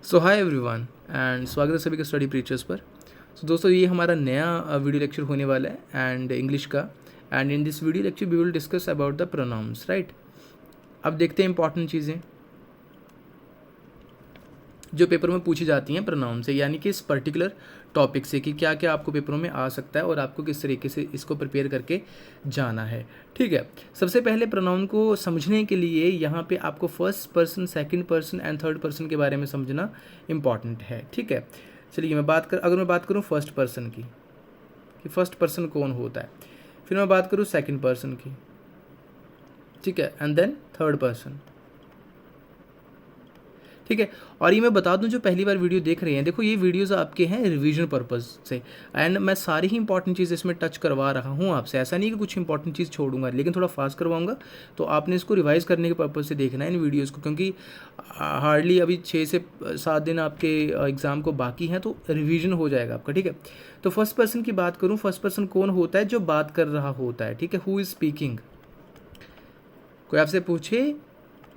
So hi everyone and स्वागत है सभी के स्टडी प्रीचर्स पर। सो दोस्तों, ये हमारा नया वीडियो लेक्चर होने वाला है एंड इंग्लिश का। And in this video lecture we will discuss about the pronounce, right. अब देखते हैं इंपॉर्टेंट चीज़ें जो पेपर में पूछी जाती हैं प्रोनाउन से, यानी कि इस पर्टिकुलर टॉपिक से कि क्या क्या आपको पेपरों में आ सकता है और आपको किस तरीके से इसको प्रिपेयर करके जाना है। ठीक है, सबसे पहले प्रोनाउन को समझने के लिए यहाँ पे आपको first person, second person and third person के बारे में समझना इम्पॉर्टेंट है। ठीक है, चलिए अगर मैं बात करूँ फर्स्ट पर्सन की कि फर्स्ट पर्सन कौन होता है, फिर मैं बात करूँ सेकंड पर्सन की, ठीक है, एंड देन थर्ड पर्सन। ठीक है, और ये मैं बता दूं जो पहली बार वीडियो देख रहे हैं, देखो ये वीडियोस आपके हैं रिवीजन पर्पस से एंड मैं सारी ही इंपॉर्टेंट चीज़ इसमें टच करवा रहा हूँ आपसे। ऐसा नहीं कि कुछ इंपॉर्टेंट चीज़ छोड़ूंगा, लेकिन थोड़ा फास्ट करवाऊंगा। तो आपने इसको रिवाइज करने के पर्पज़ से देखना है इन वीडियोज़ को, क्योंकि हार्डली अभी 6 से 7 दिन आपके एग्ज़ाम को बाकी हैं, तो रिविजन हो जाएगा आपका। ठीक है, तो फर्स्ट पर्सन की बात करूँ, फर्स्ट पर्सन कौन होता है? जो बात कर रहा होता है। ठीक है, हु इज़ स्पीकिंग। कोई आपसे पूछे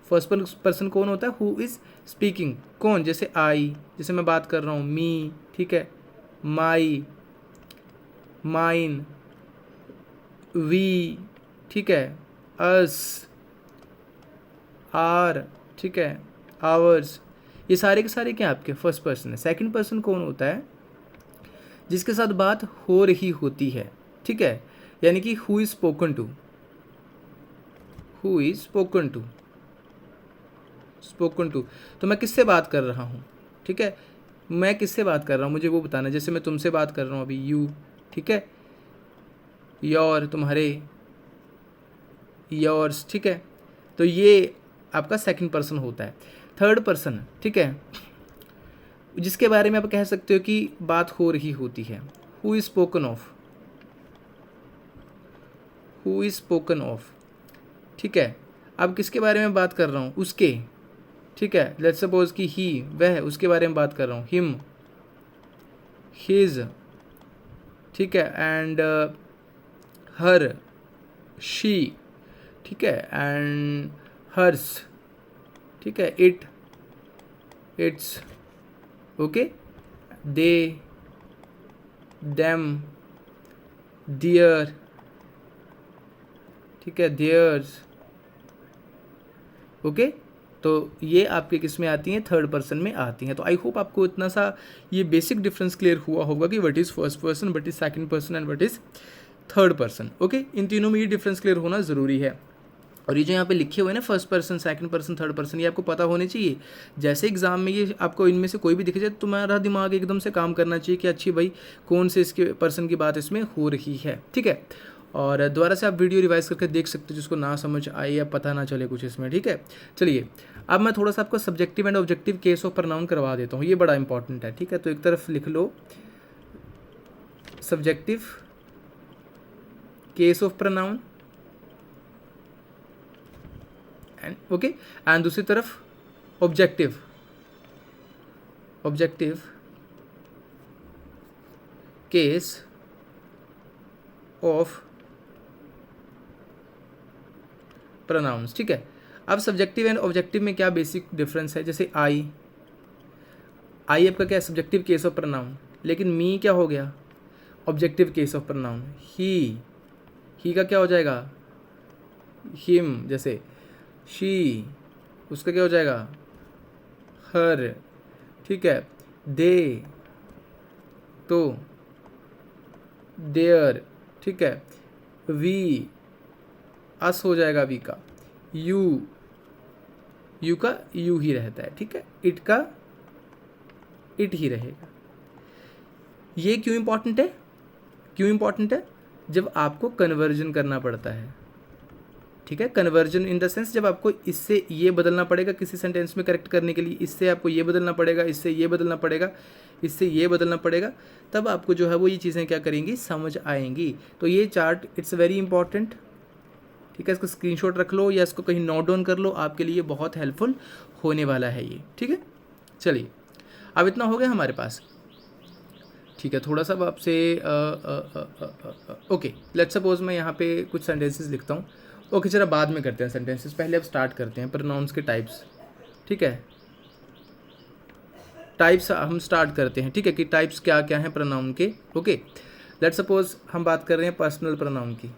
फर्स्ट पर्सन कौन होता है, हु इज़ स्पीकिंग, कौन? जैसे आई, जैसे मैं बात कर रहा हूँ, मी, ठीक है, माई, माइन, वी, ठीक है, अस, आर, ठीक है, आवर्स, ये सारे के सारे क्या आपके फर्स्ट पर्सन है। सेकंड पर्सन कौन होता है? जिसके साथ बात हो रही होती है। ठीक है, यानी कि who is spoken to, who is spoken to, spoken to. तो मैं किससे बात कर रहा हूँ? ठीक है, मैं किससे बात कर रहा हूँ मुझे वो बताना। जैसे मैं तुमसे बात कर रहा हूँ अभी, यू, ठीक है, योर, तुम्हारे, योर्स, ठीक है। तो ये आपका सेकंड पर्सन होता है। थर्ड पर्सन, ठीक है, जिसके बारे में आप कह सकते हो कि बात हो रही होती है, who is spoken of, who is spoken of. ठीक है, अब किसके बारे में बात कर रहा हूँ? उसके। ठीक है, लेट्स सपोज कि ही, वह, उसके बारे में बात कर रहा हूँ, हिम, हिज, ठीक है, एंड हर, शी, ठीक है, एंड हर्स, ठीक है, it, it's, okay, they, them, their, ठीक है, दियर्स, ओके। तो ये आपके किस में आती हैं? थर्ड पर्सन में आती हैं। तो आई होप आपको इतना सा ये बेसिक डिफरेंस क्लियर हुआ होगा कि what is first person, what is second person and what is third person. Okay, इन तीनों में ये डिफरेंस क्लियर होना ज़रूरी है। और ये जो यहाँ पे लिखे हुए हैं ना, first person, second person, third person, ये आपको पता होने चाहिए। जैसे एग्जाम में ये आपको इनमें से कोई भी दिखे जाए, तुम्हारा दिमाग एकदम से काम करना चाहिए कि अच्छी भाई कौन से इसके पर्सन की बात इसमें हो रही है। ठीक है, और दोबारा से आप वीडियो रिवाइज करके देख सकते हो जिसको ना समझ आए या पता ना चले कुछ इसमें। ठीक है, चलिए अब मैं थोड़ा सा आपको subjective and objective case of pronoun करवा देता हूँ, ये बड़ा इंपॉर्टेंट है। ठीक है, तो एक तरफ लिख लो subjective case of pronoun and okay, and दूसरी तरफ objective, objective case of pronouns. ठीक है, अब सब्जेक्टिव एंड ऑब्जेक्टिव में क्या बेसिक डिफरेंस है? जैसे आई, आई आपका क्या है? सब्जेक्टिव केस ऑफ प्रोनाउन, लेकिन मी क्या हो गया? Objective case of pronoun. He का क्या हो जाएगा? हिम, जैसे शी, उसका क्या हो जाएगा? हर, ठीक है, दे, तो, देयर, ठीक है, वी, अस हो जाएगा वी का, यू, यू का यू ही रहता है, ठीक है, इट का इट ही रहेगा। ये क्यों इंपॉर्टेंट है? क्यों इंपॉर्टेंट है? जब आपको कन्वर्जन करना पड़ता है। ठीक है, कन्वर्जन इन द सेंस जब आपको इससे ये बदलना पड़ेगा किसी सेंटेंस में करेक्ट करने के लिए, इससे आपको ये बदलना पड़ेगा, इससे ये बदलना पड़ेगा, इससे ये बदलना पड़ेगा, तब आपको जो है वो ये चीज़ें क्या करेंगी? समझ आएंगी। तो ये चार्ट इट्स वेरी इंपॉर्टेंट। ठीक है, इसको स्क्रीनशॉट रख लो या इसको कहीं नोट डाउन कर लो, आपके लिए बहुत हेल्पफुल होने वाला है ये। ठीक है, चलिए अब इतना हो गया हमारे पास। ठीक है, थोड़ा सा अब आपसे ओके, लेट्स सपोज मैं यहाँ पे कुछ सेंटेंसेस लिखता हूँ। ओके, चलो बाद में करते हैं सेंटेंसेस, पहले अब स्टार्ट करते हैं प्रोनाउंस के टाइप्स। ठीक है, टाइप्स हम स्टार्ट करते हैं, ठीक है, कि टाइप्स क्या क्या हैं प्रोनाउन के। ओके, लेट्स सपोज हम बात कर रहे हैं पर्सनल प्रोनाउन की।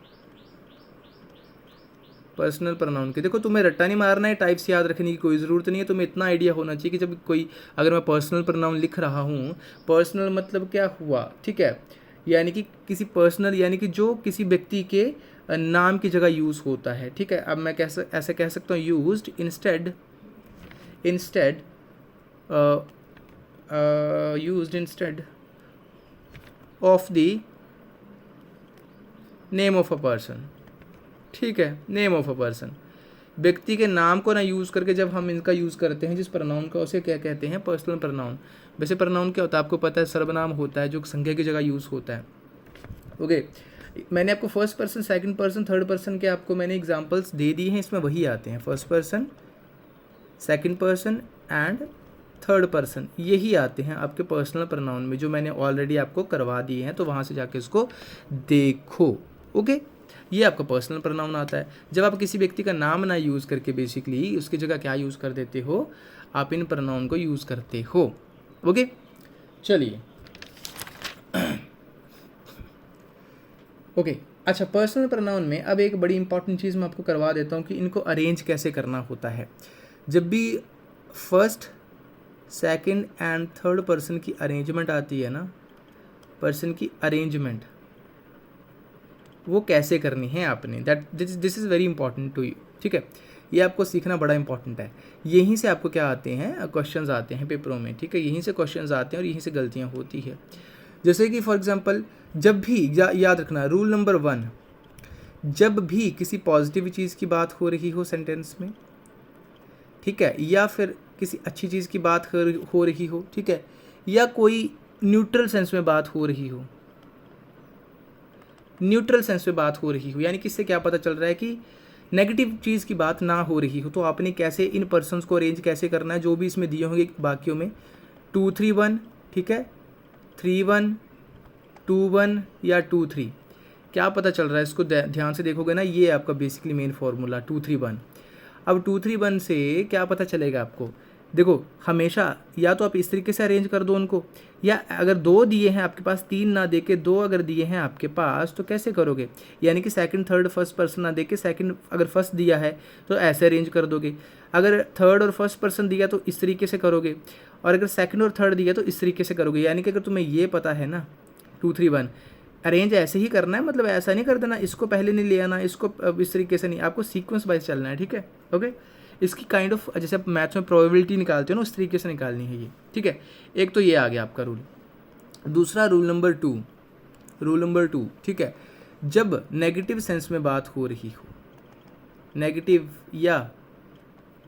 पर्सनल प्रोनाउन की देखो, तुम्हें रट्टा नहीं मारना है, टाइप्स याद रखने की कोई ज़रूरत नहीं है, तुम्हें इतना आइडिया होना चाहिए कि जब कोई, अगर मैं पर्सनल प्रोनाउन लिख रहा हूँ, पर्सनल मतलब क्या हुआ, ठीक है, यानी कि किसी पर्सनल यानी कि जो किसी व्यक्ति के नाम की जगह यूज़ होता है, ठीक है। अब मैं कैसे ऐसे कह सकता हूँ, used instead used instead of the name of a person, ठीक है, नेम ऑफ अ पर्सन, व्यक्ति के नाम को ना यूज़ करके जब हम इनका यूज़ करते हैं जिस प्रोनाउन का, उसे क्या कहते हैं, पर्सनल प्रोनाउन। वैसे प्रोनाउन क्या होता है आपको पता है, सर्वनाम होता है जो संज्ञा की जगह यूज़ होता है। ओके, मैंने आपको first person, second person, third person के आपको मैंने एग्जांपल्स दे दिए हैं, इसमें वही आते हैं, first person, second person and third person, यही आते हैं आपके पर्सनल प्रोनाउन में, जो मैंने ऑलरेडी आपको करवा दिए हैं, तो वहाँ से जाके इसको देखो। ओके, ये आपका पर्सनल प्रोनाउन आता है। जब आप किसी व्यक्ति का नाम ना यूज़ करके बेसिकली उसकी जगह क्या यूज़ कर देते हो, आप इन प्रोनाउन को यूज़ करते हो। ओके, चलिए ओके, अच्छा, पर्सनल प्रोनाउन में अब एक बड़ी इंपॉर्टेंट चीज़ मैं आपको करवा देता हूँ कि इनको अरेंज कैसे करना होता है। जब भी first, second and third person की अरेंजमेंट आती है ना, पर्सन की अरेंजमेंट वो कैसे करनी है आपने, that this is very important to you, ठीक है। ये आपको सीखना बड़ा इंपॉर्टेंट है। यहीं से आपको क्या आते हैं, क्वेश्चंस आते हैं पेपरों में, ठीक है, यहीं से क्वेश्चंस आते हैं और यहीं से गलतियाँ होती है। जैसे कि फॉर एग्जांपल, जब भी याद रखना रूल नंबर 1, जब भी किसी पॉजिटिव चीज़ की बात हो रही हो सेंटेंस में, ठीक है, या फिर किसी अच्छी चीज़ की बात हो रही हो, ठीक है, या कोई न्यूट्रल सेंस में बात हो रही हो, न्यूट्रल सेंस में बात हो रही हो, यानी कि इससे क्या पता चल रहा है कि नेगेटिव चीज़ की बात ना हो रही हो, तो आपने कैसे इन पर्सन्स को अरेंज कैसे करना है, जो भी इसमें दिए होंगे वाक्यों में, 2 3 1, ठीक है, 3 1 2 1 या 2 3, क्या पता चल रहा है, इसको ध्यान से देखोगे ना, ये आपका बेसिकली मेन फार्मूला 2 3 1। अब 2 3 1 से क्या पता चलेगा आपको, देखो हमेशा या तो आप इस तरीके से अरेंज कर दो उनको, या अगर 2 दिए हैं आपके पास, 3 ना दे के 2 अगर दिए हैं आपके पास, तो कैसे करोगे, यानी कि सेकंड थर्ड फर्स्ट पर्सन ना दे के सेकंड, अगर फर्स्ट दिया है तो ऐसे अरेंज कर दोगे, अगर थर्ड और फर्स्ट पर्सन दिया तो इस तरीके से करोगे, और अगर सेकंड और थर्ड दिया तो इस तरीके से करोगे। यानी कि अगर तुम्हें ये पता है ना 2 3 1 अरेंज ऐसे ही करना है, मतलब ऐसा नहीं कर देना, इसको पहले नहीं ले आना, इसको इस तरीके से नहीं, आपको सीक्वेंस वाइज चलना है, ठीक है। ओके, इसकी काइंड ऑफ, जैसे आप मैथ्स में प्रोबेबिलिटी निकालते हो ना, उस तरीके से निकालनी है ये, ठीक है। एक तो ये आ गया आपका रूल। दूसरा रूल नंबर 2, ठीक है, जब नेगेटिव सेंस में बात हो रही हो, नेगेटिव या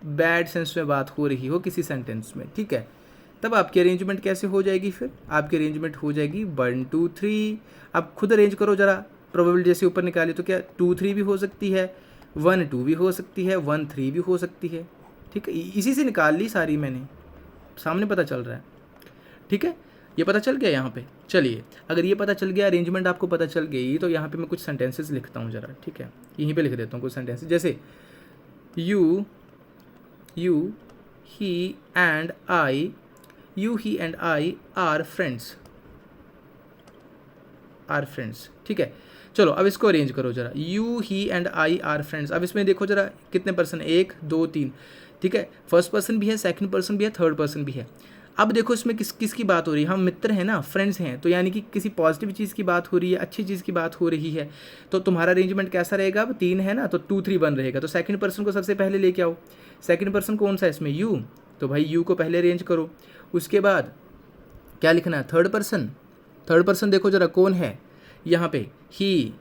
बैड सेंस में बात हो रही हो किसी सेंटेंस में, ठीक है, तब आपकी अरेंजमेंट कैसे हो जाएगी, फिर आपकी अरेंजमेंट हो जाएगी 1 2 3। आप खुद अरेंज करो जरा, प्रोबेबिलिटी जैसे ऊपर निकाली, तो क्या 2 3 भी हो सकती है, 1 2 भी हो सकती है, 1 3 भी हो सकती है, ठीक है, इसी से निकाल ली सारी मैंने, सामने पता चल रहा है, ठीक है, ये पता चल गया यहाँ पे। चलिए, अगर ये पता चल गया, अरेंजमेंट आपको पता चल गई, तो यहाँ पे मैं कुछ सेंटेंसेस लिखता हूँ जरा, ठीक है, यहीं पे लिख देता हूँ कुछ सेंटेंसेस, जैसे you he and I R friends, ठीक है। चलो अब इसको अरेंज करो जरा, you he and I R friends. अब इसमें देखो जरा कितने पर्सन, 1 2 3, ठीक है, फर्स्ट पर्सन भी है, सेकंड पर्सन भी है, थर्ड पर्सन भी है। अब देखो इसमें किसकी बात हो रही है, हम मित्र हैं ना, फ्रेंड्स हैं, तो यानी कि किसी पॉजिटिव चीज़ की बात हो रही है, अच्छी चीज़ की बात हो रही है, तो तुम्हारा अरेंजमेंट कैसा रहेगा, अब 3 है ना, तो 2 3 1 रहेगा, तो सेकंड पर्सन को सबसे पहले लेके आओ। सेकंड पर्सन कौन सा है इसमें, यू, तो भाई यू को पहले अरेंज करो। उसके बाद क्या लिखना है, थर्ड पर्सन देखो जरा कौन है यहाँ पे, ही,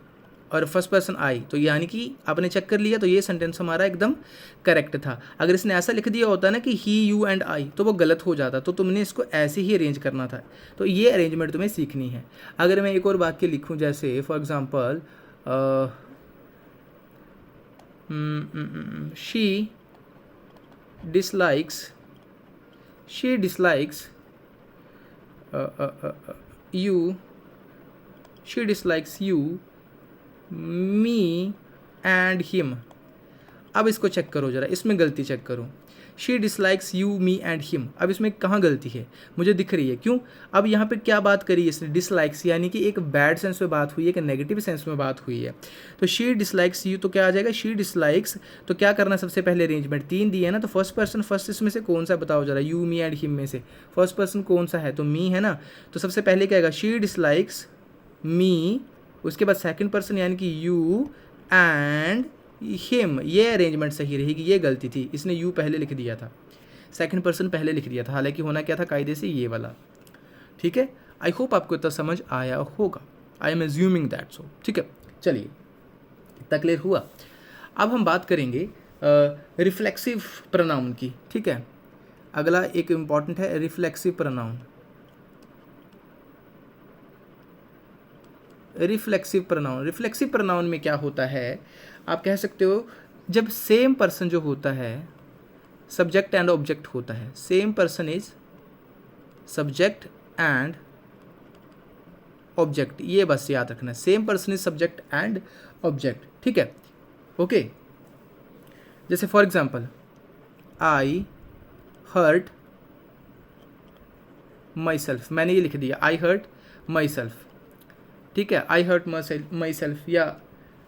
और फर्स्ट पर्सन आई, तो यानी कि आपने चेक कर लिया, तो ये सेंटेंस हमारा एकदम करेक्ट था। अगर इसने ऐसा लिख दिया होता ना कि ही यू एंड आई, तो वो गलत हो जाता, तो तुमने इसको ऐसे ही अरेंज करना था, तो ये अरेंजमेंट तुम्हें सीखनी है। अगर मैं एक और वाक्य लिखूँ, जैसे for example she dislikes you me and him. अब इसको चेक करो जरा, इसमें गलती चेक करो, she dislikes you me and him. अब इसमें कहाँ गलती है मुझे दिख रही है, क्यों? अब यहाँ पे क्या बात करी है इसने, डिसलाइक्स, यानी कि एक बैड सेंस में बात हुई है, एक नेगेटिव सेंस में बात हुई है। तो शी डिसलाइक्स यू तो क्या आ जाएगा, शी डिसलाइक्स। तो क्या करना सबसे पहले, अरेंजमेंट 3 दिए है ना, तो फर्स्ट पर्सन फर्स्ट इसमें से कौन सा बताओ जरा, यू मी एंड हिम में से फर्स्ट पर्सन कौन सा है, तो मी है ना। तो सबसे पहले क्या आएगा, शी डिसलाइक्स मी, उसके बाद सेकंड पर्सन यानी कि यू एंड हिम, ये अरेंजमेंट सही रहेगी, ये गलती थी, इसने यू पहले लिख दिया था, सेकंड पर्सन पहले लिख दिया था, हालांकि होना क्या था कायदे से ये वाला। ठीक है, आई होप आपको इतना समझ आया होगा, I am assuming that so. ठीक है, चलिए इतना क्लियर हुआ। अब हम बात करेंगे रिफ्लेक्सिव प्रोनाउन की। ठीक है, अगला एक इम्पॉर्टेंट है reflexive pronoun. Reflexive pronoun, reflexive pronoun में क्या होता है, आप कह सकते हो जब सेम पर्सन जो होता है सब्जेक्ट एंड ऑब्जेक्ट होता है, same person is subject and object, ये बस याद रखना, same person is subject and object. ठीक है, ओके। जैसे for example, I hurt myself, मैंने ये लिख दिया आई हर्ट माई सेल्फ। ठीक है, आई हर्ट माई सेल्फ, या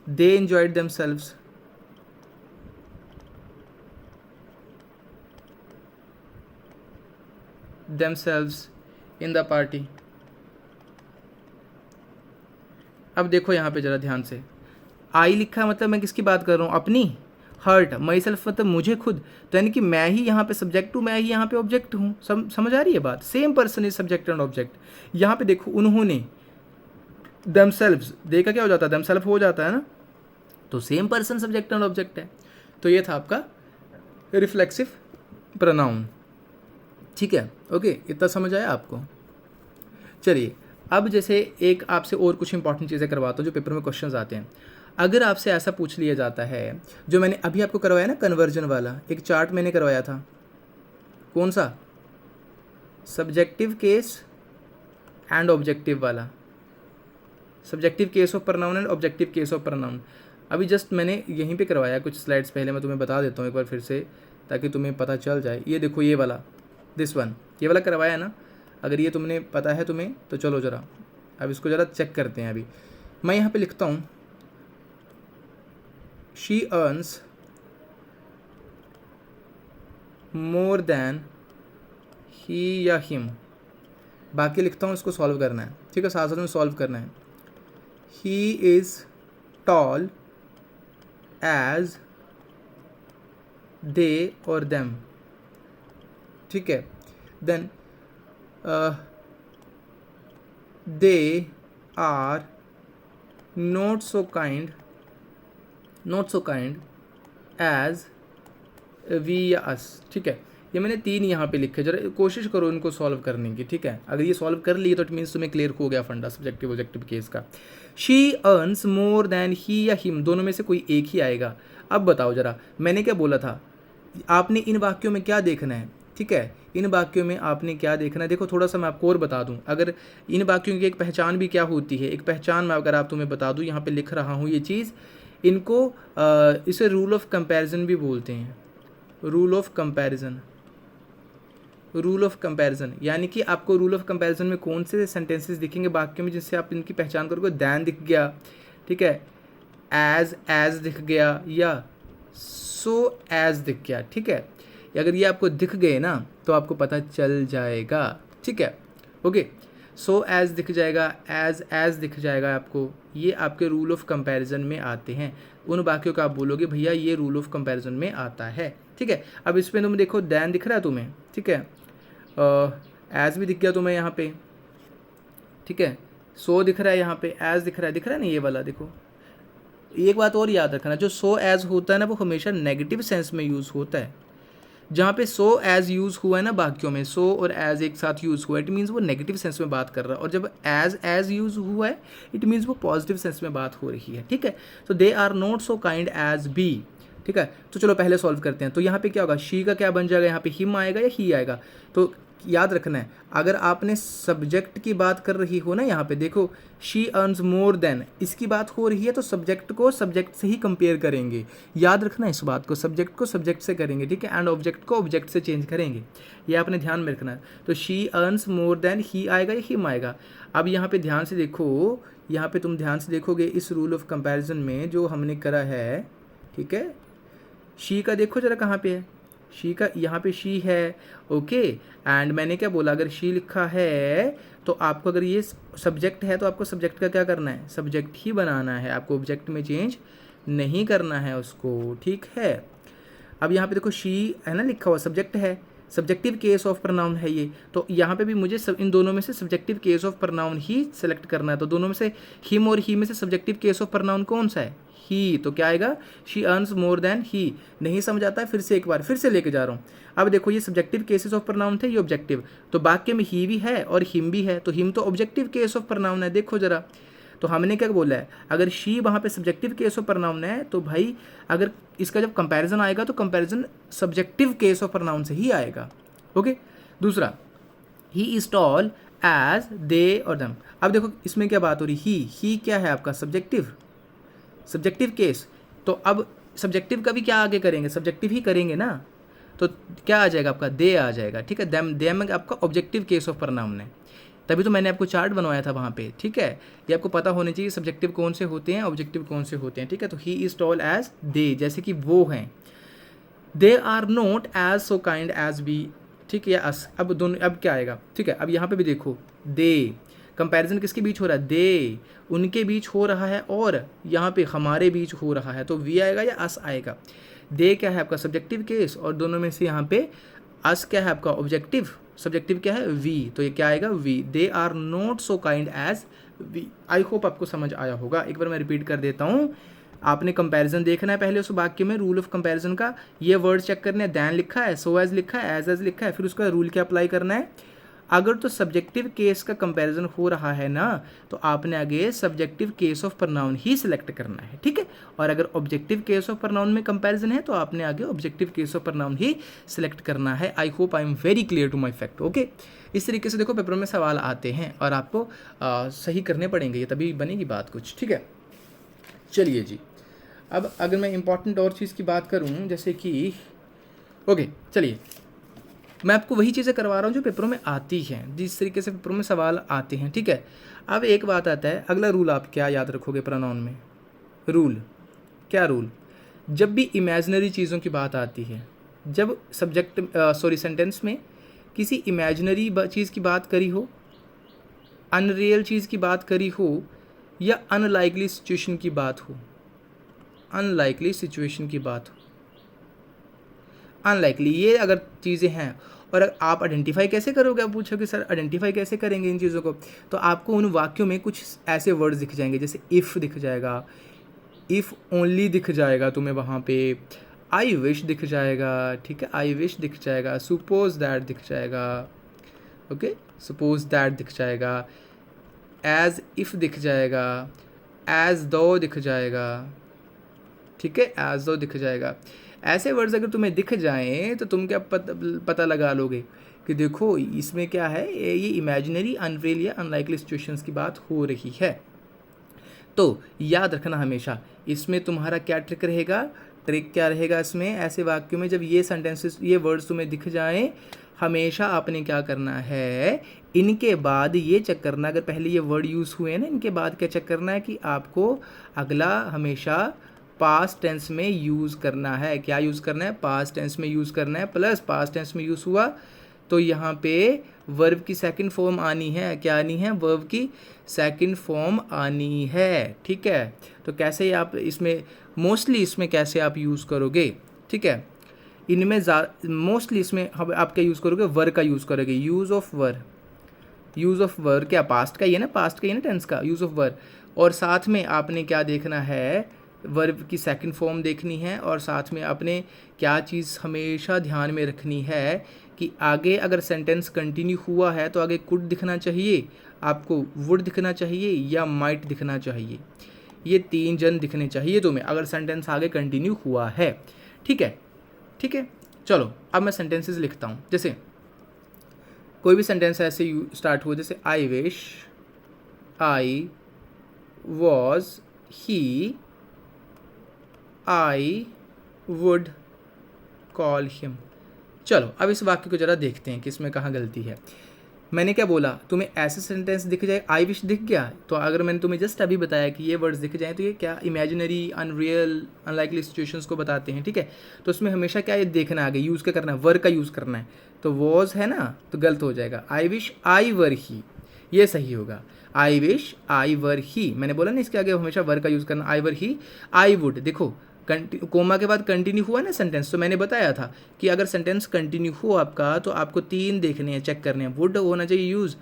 they enjoyed themselves, themselves in the party. अब देखो यहाँ पे जरा ध्यान से, आई लिखा है मतलब मैं किसकी बात कर रहा हूँ, अपनी। हर्ट माई सेल्फ मतलब मुझे खुद, तो यानी कि मैं ही यहाँ पे सब्जेक्ट हूँ, मैं ही यहाँ पे ऑब्जेक्ट हूँ। समझ आ रही है बात, same person is subject and object. यहाँ पे देखो उन्होंने, देमसेल्व्स देखा क्या हो जाता है, देमसेल्फ हो जाता है ना, तो same person subject and object है। तो ये था आपका रिफ्लेक्सिव प्रोनाउन। ठीक है, ओके, इतना समझ आया आपको। चलिए अब जैसे एक आपसे और कुछ इंपॉर्टेंट चीज़ें करवाता हूँ जो पेपर में क्वेश्चंस आते हैं। अगर आपसे ऐसा पूछ लिया जाता है, जो मैंने अभी आपको करवाया ना कन्वर्जन वाला, एक चार्ट मैंने करवाया था, कौन सा, सब्जेक्टिव केस एंड ऑब्जेक्टिव वाला, subjective case of pronoun and objective case of pronoun. अभी जस्ट मैंने यहीं पे करवाया कुछ स्लाइड्स पहले, मैं तुम्हें बता देता हूँ एक बार फिर से ताकि तुम्हें पता चल जाए। ये देखो ये वाला, दिस वन, ये वाला करवाया ना, अगर ये तुमने पता है तुम्हें तो चलो ज़रा अब इसको ज़रा चेक करते हैं। अभी मैं यहाँ पे लिखता हूँ she earns more than he या हिम, बाकी लिखता हूँ, इसको सॉल्व करना है। ठीक है, साथ साथ में सॉल्व करना है। He is tall as they और देम। ठीक है, then they are not so kind as we या us। ठीक है, ये मैंने 3 यहाँ पे लिखे, जरा कोशिश करो इनको सॉल्व करने की। ठीक है, अगर ये सॉल्व कर लिए तो इट मीन्स तुम्हें क्लियर हो गया फंडा सब्जेक्टिव ऑब्जेक्टिव केस का। She earns more than he या हिम, दोनों में से कोई एक ही आएगा। अब बताओ जरा, मैंने क्या बोला था, आपने इन वाक्यों में क्या देखना है। ठीक है, इन वाक्यों में आपने क्या देखना है, देखो थोड़ा सा मैं आपको और बता दूं, अगर इन वाक्यों की एक पहचान भी क्या होती है, एक पहचान मैं अगर आप तुम्हें बता दूं, यहाँ पे लिख रहा हूँ ये चीज़, इनको इसे रूल ऑफ कंपैरिजन भी बोलते हैं। Rule of comparison, rule of comparison, यानी कि आपको रूल ऑफ कंपैरिजन में कौन से सेंटेंसेस दिखेंगे वाक्यों में जिससे आप इनकी पहचान करोगे। दैन दिख गया, ठीक है, एज दिख गया, या सो एज दिख गया। ठीक है, अगर ये आपको दिख गए ना तो आपको पता चल जाएगा। ठीक है, ओके, सो एज दिख जाएगा, एज दिख जाएगा आपको, ये आपके रूल ऑफ कंपैरिजन में आते हैं। उन वाक्यों का आप बोलोगे भैया ये रूल ऑफ कंपैरिजन में आता है। ठीक है, अब इसमें तुम देखो दैन दिख रहा है तुम्हें, ठीक है, एज भी दिख गया तुम्हें यहाँ पे, ठीक है, सो दिख रहा है यहाँ पे, एज दिख रहा है ना, ये वाला देखो। एक बात और याद रखना, जो सो एज होता है ना वो हमेशा नेगेटिव सेंस में यूज़ होता है। जहाँ पे सो एज यूज़ हुआ है ना वाक्यों में, सो और एज एक साथ यूज़ हुआ है, इट मीन्स वो नेगेटिव सेंस में बात कर रहा है, और जब एज यूज़ हुआ है इट मीन्स वो पॉजिटिव सेंस में बात हो रही है। ठीक है, तो they are not so kind as be. ठीक है, तो चलो पहले सॉल्व करते हैं। तो यहाँ पे क्या होगा, शी का क्या बन जाएगा, यहाँ पे हिम आएगा या ही आएगा। तो याद रखना है, अगर आपने सब्जेक्ट की बात कर रही हो ना, यहाँ पे देखो शी अर्न्स मोर देन, इसकी बात हो रही है तो सब्जेक्ट को सब्जेक्ट से ही कंपेयर करेंगे। याद रखना इस बात को सब्जेक्ट से करेंगे, ठीक है, एंड ऑब्जेक्ट को ऑब्जेक्ट से चेंज करेंगे, ये आपने ध्यान में रखना है। तो she earns more than he आएगा या हिम आएगा। अब यहाँ पे ध्यान से देखो, यहाँ पे तुम ध्यान से देखोगे इस रूल ऑफ कंपैरिजन में जो हमने करा है, ठीक है, शी का देखो जरा कहाँ पे है, शी का यहाँ पे शी है, ओके। एंड मैंने क्या बोला, अगर शी लिखा है तो आपको, अगर ये सब्जेक्ट है तो आपको सब्जेक्ट का क्या करना है, सब्जेक्ट ही बनाना है, आपको ऑब्जेक्ट में चेंज नहीं करना है उसको, ठीक है। अब यहाँ पे देखो शी है ना लिखा हुआ, सब्जेक्ट है, सब्जेक्टिव केस ऑफ प्रनाउन है ये, तो यहाँ पे भी मुझे इन दोनों में से subjective case of pronoun he select करना है। तो दोनों में से हिम और ही में से सब्जेक्टिव केस ऑफ प्रनाउन कौन सा है, ही, तो क्या आएगा, she earns more than he. नहीं समझ आता है, फिर से एक बार फिर से लेके जा रहा हूँ। अब देखो ये सब्जेक्टिव केसेस ऑफ प्रनाउन थे, ये ऑब्जेक्टिव, तो वाक्य में ही भी है और हिम भी है, तो हिम तो ऑब्जेक्टिव केस ऑफ प्रनाउन है, देखो जरा। तो हमने क्या बोला है, अगर शी वहाँ पे सब्जेक्टिव केस ऑफ प्रनाउन है तो भाई अगर इसका जब कंपैरिजन आएगा तो comparison subjective case of pronoun से ही आएगा, ओके। दूसरा, he is tall as they और दम। अब देखो इसमें क्या बात हो रही, ही क्या है आपका सब्जेक्टिव केस, तो अब सब्जेक्टिव का भी क्या आगे करेंगे, सब्जेक्टिव ही करेंगे ना, तो क्या आ जाएगा आपका, दे आ जाएगा, ठीक है। देम आपका ऑब्जेक्टिव केस ऑफ प्रनाउन है, तभी तो मैंने आपको चार्ट बनवाया था वहाँ पे, ठीक है। ये आपको पता होने चाहिए सब्जेक्टिव कौन से होते हैं, ऑब्जेक्टिव कौन से होते हैं, ठीक है। तो he is tall as they, जैसे कि वो हैं, they are not as so kind as we, ठीक है, या अस। अब दोनों, अब क्या आएगा, ठीक है। अब यहाँ पे भी देखो दे, कंपैरिजन किसके बीच हो रहा है, दे उनके बीच हो रहा है और यहाँ पे हमारे बीच हो रहा है, तो वी आएगा या अस आएगा। दे क्या है आपका सब्जेक्टिव केस, और दोनों में से यहाँ पे अस क्या है आपका ऑब्जेक्टिव, सब्जेक्टिव क्या है वी, तो ये क्या आएगा we. They are not so kind as we. I hope आपको समझ आया होगा। एक बार मैं रिपीट कर देता हूँ, आपने कंपैरिजन देखना है पहले उस वाक्य में, रूल ऑफ कंपैरिजन का ये वर्ड चेक करना है, दैन लिखा है, सो एज लिखा है, एज लिखा है, फिर उसका रूल क्या अप्लाई करना है। अगर तो सब्जेक्टिव केस का कंपैरिजन हो रहा है ना, तो आपने आगे सब्जेक्टिव केस ऑफ प्रनाउन ही सिलेक्ट करना है, ठीक है। और अगर ऑब्जेक्टिव केस ऑफ प्रनाउन में कंपैरिजन है तो आपने आगे ऑब्जेक्टिव केस ऑफ प्रनाउन ही सिलेक्ट करना है। I hope I am very clear to my fact, okay. इस तरीके से देखो पेपर में सवाल आते हैं और आपको सही करने पड़ेंगे, ये तभी बनेगी बात कुछ, ठीक है। चलिए जी, अब अगर मैं इंपॉर्टेंट और चीज़ की बात करूँ, जैसे कि ओके, चलिए मैं आपको वही चीज़ें करवा रहा हूँ जो पेपरों में आती हैं, जिस तरीके से पेपरों में सवाल आते हैं, ठीक है। अब एक बात आता है, अगला रूल आप क्या याद रखोगे प्रोनाउन में, रूल क्या, रूल जब भी इमेजिनरी चीज़ों की बात आती है, जब सेंटेंस में किसी इमेजिनरी चीज़ की बात करी हो, अनरियल चीज़ की बात करी हो, या अनलाइकली सिचुएशन की बात हो, अनलाइकली सिचुएशन की बात हो, अनलाइकली, ये अगर चीज़ें हैं और आप आइडेंटिफाई कैसे करोगे, आप पूछोगे सर आइडेंटिफाई कैसे करेंगे इन चीज़ों को, तो आपको उन वाक्यों में कुछ ऐसे वर्ड्स दिख जाएंगे, जैसे इफ़ दिख जाएगा, इफ़ ओनली दिख जाएगा तुम्हें वहाँ पे, आई विश दिख जाएगा, ठीक है, आई विश दिख जाएगा, सपोज दैट दिख जाएगा, ओके, सपोज दैट दिख जाएगा, एज इफ़ दिख जाएगा, एज दो दिख जाएगा, ठीक है, एज दो दिख जाएगा। ऐसे वर्ड्स अगर तुम्हें दिख जाएं तो तुम क्या पता लगा लोगे कि देखो इसमें क्या है, ये इमेजिनरी, अनरियल या अनलाइकली सिचुएशंस की बात हो रही है। तो याद रखना हमेशा, इसमें तुम्हारा क्या ट्रिक रहेगा, ट्रिक क्या रहेगा इसमें, ऐसे वाक्यों में जब ये सेंटेंसेस, ये वर्ड्स तुम्हें दिख जाएं, हमेशा आपने क्या करना है, इनके बाद ये चेक करना, अगर पहले ये वर्ड यूज़ हुए ना, इनके बाद क्या चेक करना है कि आपको अगला हमेशा पास्ट टेंस में यूज़ करना है। क्या यूज़ करना है, पास्ट टेंस में यूज़ करना है, प्लस पास्ट टेंस में यूज़ हुआ तो यहाँ पे वर्ब की सेकंड फॉर्म आनी है, क्या आनी है, वर्ब की सेकंड फॉर्म आनी है, ठीक है। तो कैसे आप इसमें मोस्टली इसमें कैसे आप यूज़ करोगे, ठीक है, इनमें मोस्टली इसमें आप क्या यूज़ करोगे, वर का यूज़ करोगे, use of were, use of were क्या पास्ट का ही है ना, पास्ट का ही है ना टेंस का, यूज़ ऑफ वर, और साथ में आपने क्या देखना है, वर्ब की सेकंड फॉर्म देखनी है, और साथ में आपने क्या चीज़ हमेशा ध्यान में रखनी है कि आगे अगर सेंटेंस कंटिन्यू हुआ है तो आगे कुड दिखना चाहिए आपको, वुड दिखना चाहिए या माइट दिखना चाहिए, ये तीन जन दिखने चाहिए तुम्हें अगर सेंटेंस आगे कंटिन्यू हुआ है, ठीक है, ठीक है। चलो अब मैं सेंटेंसेस लिखता हूँ, जैसे कोई भी सेंटेंस ऐसे स्टार्ट हो जैसे I wish I was he I would call him. चलो अब इस वाक्य को ज़रा देखते हैं कि इसमें कहाँ गलती है। मैंने क्या बोला, तुम्हें ऐसे सेंटेंस दिख जाए, आई विश दिख गया, तो अगर मैंने तुम्हें जस्ट अभी बताया कि ये वर्ड्स दिख जाएँ तो ये क्या इमेजिनरी, अनरियल, अनलाइकली सिचुएशंस को बताते हैं, ठीक है। तो उसमें हमेशा क्या ये देखना है, आगे यूज़ क्या करना है, वर का यूज़ करना है। तो वॉज है ना, तो गलत हो जाएगा। आई विश आई वर ही, ये सही होगा। आई विश आई वर ही, मैंने बोला ना इसके आगे हमेशा वर का यूज़ करना, आई वर ही। आई वुड, देखो कोमा के बाद कंटिन्यू हुआ ना सेंटेंस, तो मैंने बताया था कि अगर सेंटेंस कंटिन्यू हो आपका तो आपको 3 देखने हैं, चेक करने हैं। वुड होना चाहिए यूज़,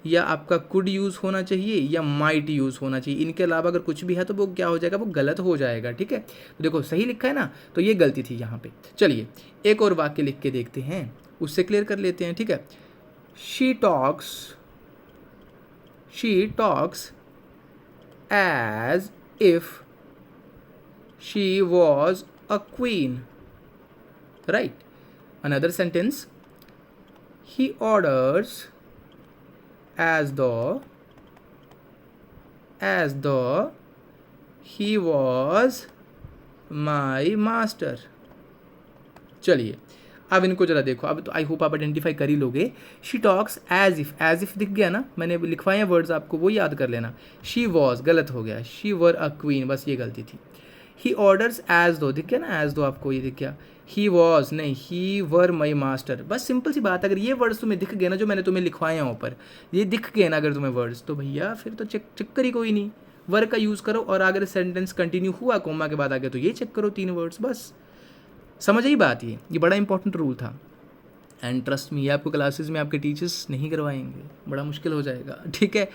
या आपका कुड यूज़ होना चाहिए, या माइट यूज़ होना चाहिए। इनके अलावा अगर कुछ भी है तो वो क्या हो जाएगा, वो गलत हो जाएगा, ठीक है। तो देखो सही लिखा है ना, तो ये गलती थी यहाँ पे। चलिए एक और वाक्य लिख के देखते हैं, उससे क्लियर कर लेते हैं, ठीक है। She talks as if she was a queen, right? Another sentence, he orders as though he was my master। चलिए अब इनको जरा देखो, अब तो आई होप आप आइडेंटिफाई कर ही लोगे। शी टॉक्स एज इफ दिख गया ना, मैंने लिखवाए हैं वर्ड्स, आपको वो याद कर लेना। शी वॉज गलत हो गया, शी वर अ क्वीन, बस ये गलती थी। ही ऑर्डर्स एज दो, दिख गया ना, एज दो आपको ये दिख गया। ही वॉज नहीं, ही वर माई मास्टर, बस सिंपल सी बात। अगर ये वर्ड्स तुम्हें दिख गए ना, जो मैंने तुम्हें लिखवाए हैं ऊपर, ये दिख गए ना अगर तुम्हें वर्ड्स, तो भैया फिर तो चक्कर ही कोई नहीं, वर का यूज़ करो। और अगर सेंटेंस कंटिन्यू हुआ कोमा के बाद आगे, तो ये चेक करो 3 वर्ड्स, बस समझ आई बात। ये बड़ा इंपॉर्टेंट रूल था। एंड ट्रस्ट मी, ये आपको क्लासेस में आपके टीचर्स नहीं करवाएंगे, बड़ा मुश्किल हो जाएगा, ठीक है।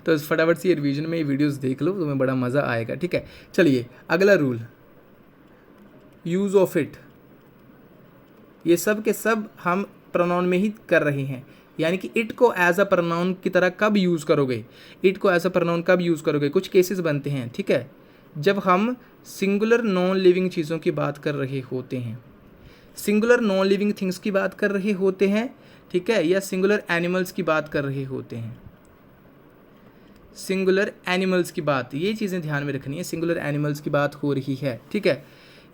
तो फटाफट से ये रिवीजन में ये वीडियोस देख लो, तुम्हें बड़ा मज़ा आएगा, ठीक है। चलिए अगला रूल, यूज़ ऑफ इट। ये सब के सब हम प्रोनाउन में ही कर रहे हैं, यानी कि इट को एज अ प्रोनाउन की तरह कब यूज़ करोगे, इट को एज अ प्रोनाउन कब यूज़ करोगे। कुछ केसेस बनते हैं, ठीक है, जब हम सिंगुलर नॉन लिविंग चीज़ों की बात कर रहे होते हैं, सिंगुलर नॉन लिविंग थिंग्स की बात कर रहे होते हैं, ठीक है, या सिंगुलर एनिमल्स की बात कर रहे होते हैं। सिंगुलर एनिमल्स की बात, ये चीज़ें ध्यान में रखनी है, सिंगुलर एनिमल्स की बात हो रही है, ठीक है।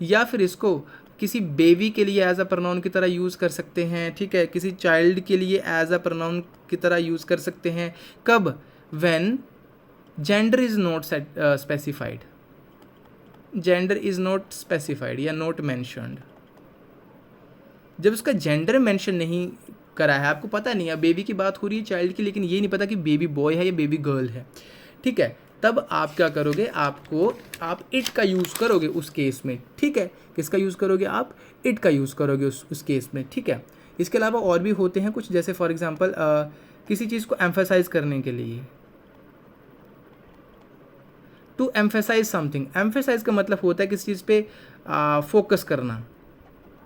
या फिर इसको किसी बेबी के लिए एज अ प्रोनाउन की तरह यूज़ कर सकते हैं, ठीक है, किसी चाइल्ड के लिए एज अ प्रोनाउन की तरह यूज़ कर सकते हैं। कब, when gender is not specified, gender is not specified या नॉट मैंशनड, जब उसका जेंडर मेंशन नहीं करा है, आपको पता नहीं है, बेबी की बात हो रही है चाइल्ड की, लेकिन ये नहीं पता कि बेबी बॉय है या बेबी गर्ल है, ठीक है, तब आप क्या करोगे, आप इट का यूज़ करोगे उस केस में, ठीक है। किसका यूज़ करोगे, आप इट का यूज़ करोगे उस केस में, ठीक है। इसके अलावा और भी होते हैं कुछ, जैसे फॉर एग्जांपल किसी चीज़ को एम्फेसाइज करने के लिए, टू एम्फेसाइज समथिंग। एम्फेसाइज का मतलब होता है किसी चीज़ पे फोकस करना,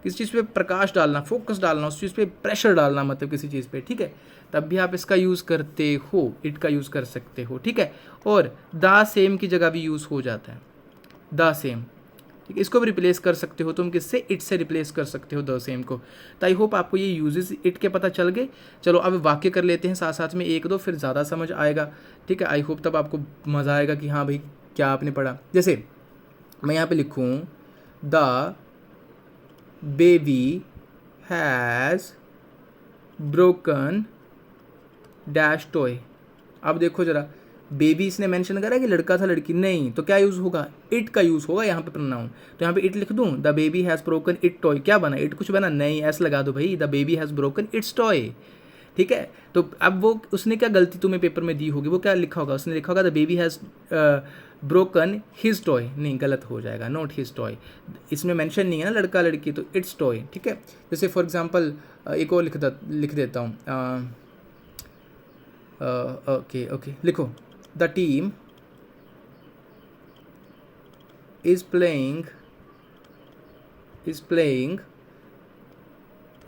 किसी चीज़ पे प्रकाश डालना, फोकस डालना, उस चीज़ पे प्रेशर डालना, मतलब किसी चीज़ पे, ठीक है, तब भी आप इसका यूज़ करते हो, इट का यूज़ कर सकते हो, ठीक है। और द सेम की जगह भी यूज़ हो जाता है, द सेम, ठीक है, इसको भी रिप्लेस कर सकते हो तुम, किससे, इट से रिप्लेस कर सकते हो द सेम को। तो आई होप आपको ये यूजेस इट के पता चल गए। चलो अब वाक्य कर लेते हैं साथ साथ में 1-2, फिर ज़्यादा समझ आएगा, ठीक है। आई होप तब आपको मज़ा आएगा कि हाँ भाई क्या आपने पढ़ा। जैसे मैं यहाँ पे लिखूँ, the baby has broken dash toy. अब देखो जरा, बेबी इसने मेंशन करा कि लड़का था लड़की नहीं, तो क्या यूज़ होगा, इट का यूज़ होगा यहाँ पे प्रोनाउन। तो यहाँ पे इट लिख दूँ, the baby has broken it toy, क्या बना, इट कुछ बना नहीं, एस लगा दो भाई, the baby has broken it's toy, ठीक है। तो अब वो उसने क्या गलती तुम्हें पेपर में दी होगी, वो क्या लिखा होगा, उसने लिखा होगा the baby has broken his toy, नहीं गलत हो जाएगा, नॉट हिज टॉय, इसमें मेंशन नहीं है ना लड़का लड़की, तो इट्स टॉय, ठीक है। जैसे फॉर एग्जांपल एक और लिख देता हूँ, ओके लिखो, the team is playing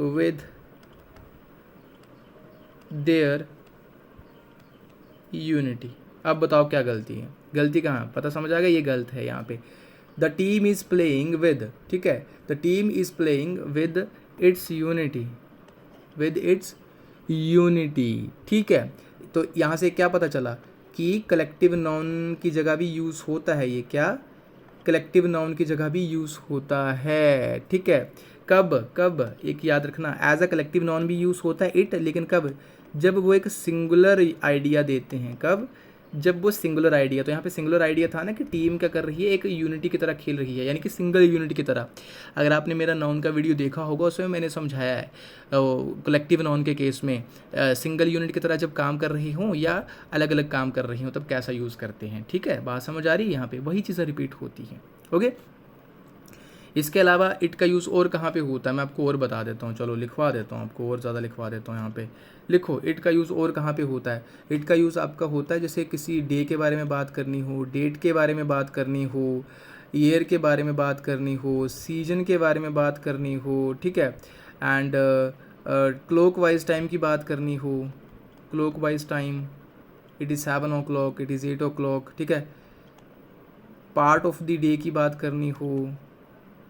with their unity. अब बताओ क्या गलती है, गलती कहाँ, पता समझ आ गया, ये गलत है यहाँ पे। The team is playing with, ठीक है, the team is playing with its unity, with its unity. ठीक है, तो यहाँ से क्या पता चला कि कलेक्टिव नाउन की जगह भी यूज़ होता है। ये क्या, कलेक्टिव नाउन की जगह भी यूज़ होता है। ठीक है, कब कब, एक याद रखना, एज अ कलेक्टिव नाउन भी यूज़ होता है इट, लेकिन कब, जब वो एक सिंगुलर आइडिया देते हैं। कब, जब वो सिंगुलर आइडिया, तो यहाँ पे सिंगुलर आइडिया था ना कि टीम क्या कर रही है, एक यूनिटी की तरह खेल रही है, यानी कि सिंगल यूनिट की तरह। अगर आपने मेरा नाउन का वीडियो देखा होगा उसमें मैंने समझाया है कलेक्टिव नाउन के केस में सिंगल यूनिट की तरह जब काम कर रही हूँ या अलग अलग काम कर रही हूँ तब कैसा यूज़ करते हैं। ठीक है, बात समझ आ रही है, यहाँ पे वही चीज़ें रिपीट होती हैं। ओके, इसके अलावा इट का यूज़ और कहाँ पे होता है मैं आपको और बता देता हूँ, चलो लिखवा देता हूँ आपको, और ज़्यादा लिखवा देता हूँ। यहाँ पे लिखो, इट का यूज़ और कहाँ पे होता है। इट का यूज़ आपका होता है जैसे किसी डे के बारे में बात करनी हो, डेट के बारे में बात करनी हो, ईयर के बारे में बात करनी हो, सीजन के बारे में बात करनी हो। ठीक है, एंड क्लॉक वाइज टाइम की बात करनी हो, clock wise time, it is 7 o'clock, it is 8 o'clock। ठीक है, पार्ट ऑफ द डे की बात करनी हो,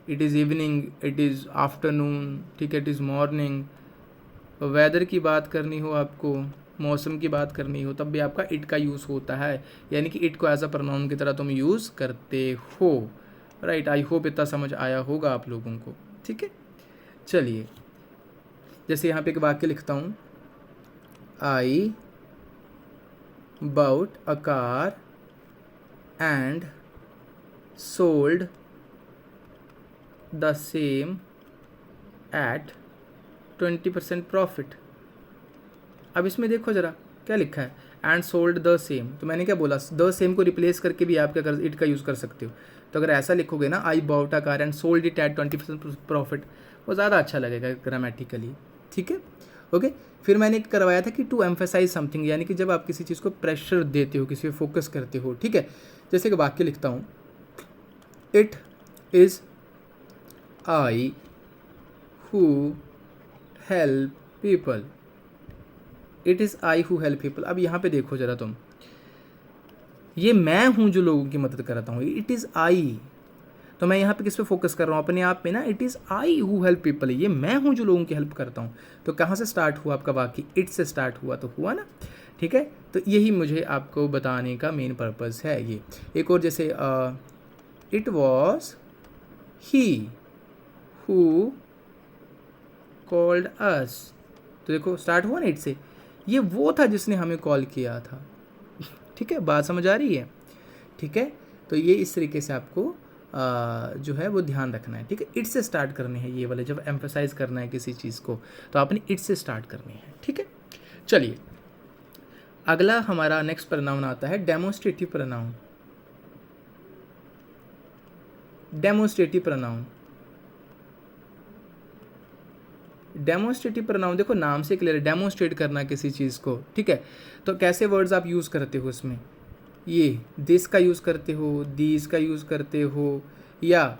it is evening, it is afternoon. ठीक है, इट इज़ मॉर्निंग। वेदर की बात करनी हो आपको, मौसम की बात करनी हो, तब भी आपका इट का यूज़ होता है, यानी कि इट को एज अ प्रोनाउन की तरह तुम यूज़ करते हो। राइट, आई होप इतना समझ आया होगा आप लोगों को। ठीक है, चलिए, जैसे यहाँ पे एक वाक्य लिखता हूँ, I bought a car and sold the same at 20% profit. अब इसमें देखो ज़रा क्या लिखा है, एंड सोल्ड द सेम, तो मैंने क्या बोला, द सेम को रिप्लेस करके भी आप क्या कर, इट का यूज़ कर सकते हो। तो अगर ऐसा लिखोगे ना, I bought a car and sold it at 20% profit, वो ज़्यादा अच्छा लगेगा ग्रामेटिकली। ठीक है, ओके। फिर मैंने करवाया था कि टू एम्फेसाइज समथिंग, यानी कि जब आप किसी चीज़ को प्रेशर देते हो, किसी पे फोकस करते हो। ठीक है, जैसे कि वाक्य लिखता हूँ, it is I who help people, it is I who help people. अब यहाँ पे देखो ज़रा तुम, ये मैं हूँ जो लोगों की मदद करता हूँ, इट इज़ आई, तो मैं यहाँ पे किस पे फोकस कर रहा हूँ, अपने आप पे ना, it is I who help people, ये मैं हूँ जो लोगों की हेल्प करता हूँ। तो कहाँ से स्टार्ट हुआ आपका वाक्य, इट से स्टार्ट हुआ, तो हुआ ना। ठीक है, तो यही मुझे आपको बताने का मेन पर्पज़ है ये। एक और जैसे it was he who called us, तो देखो स्टार्ट हुआ ना इट से, ये वो था जिसने हमें कॉल किया था। ठीक है, बात समझ आ रही है। ठीक है, तो ये इस तरीके से आपको जो है वो ध्यान रखना है। ठीक है, इट से स्टार्ट करने हैं ये वाले, जब एम्फेसाइज करना है किसी चीज़ को तो आपने इट से स्टार्ट करनी है। ठीक है, चलिए अगला हमारा नेक्स्ट प्रोनाउन आता है demonstrative pronoun. Demonstrative pronoun, demonstrative pronoun देखो नाम से क्लियर है, डेमोन्स्ट्रेट करना किसी चीज़ को। ठीक है, तो कैसे वर्ड्स आप यूज़ करते हो उसमें, ये दिस का यूज़ करते हो, दीज का यूज़ करते हो, या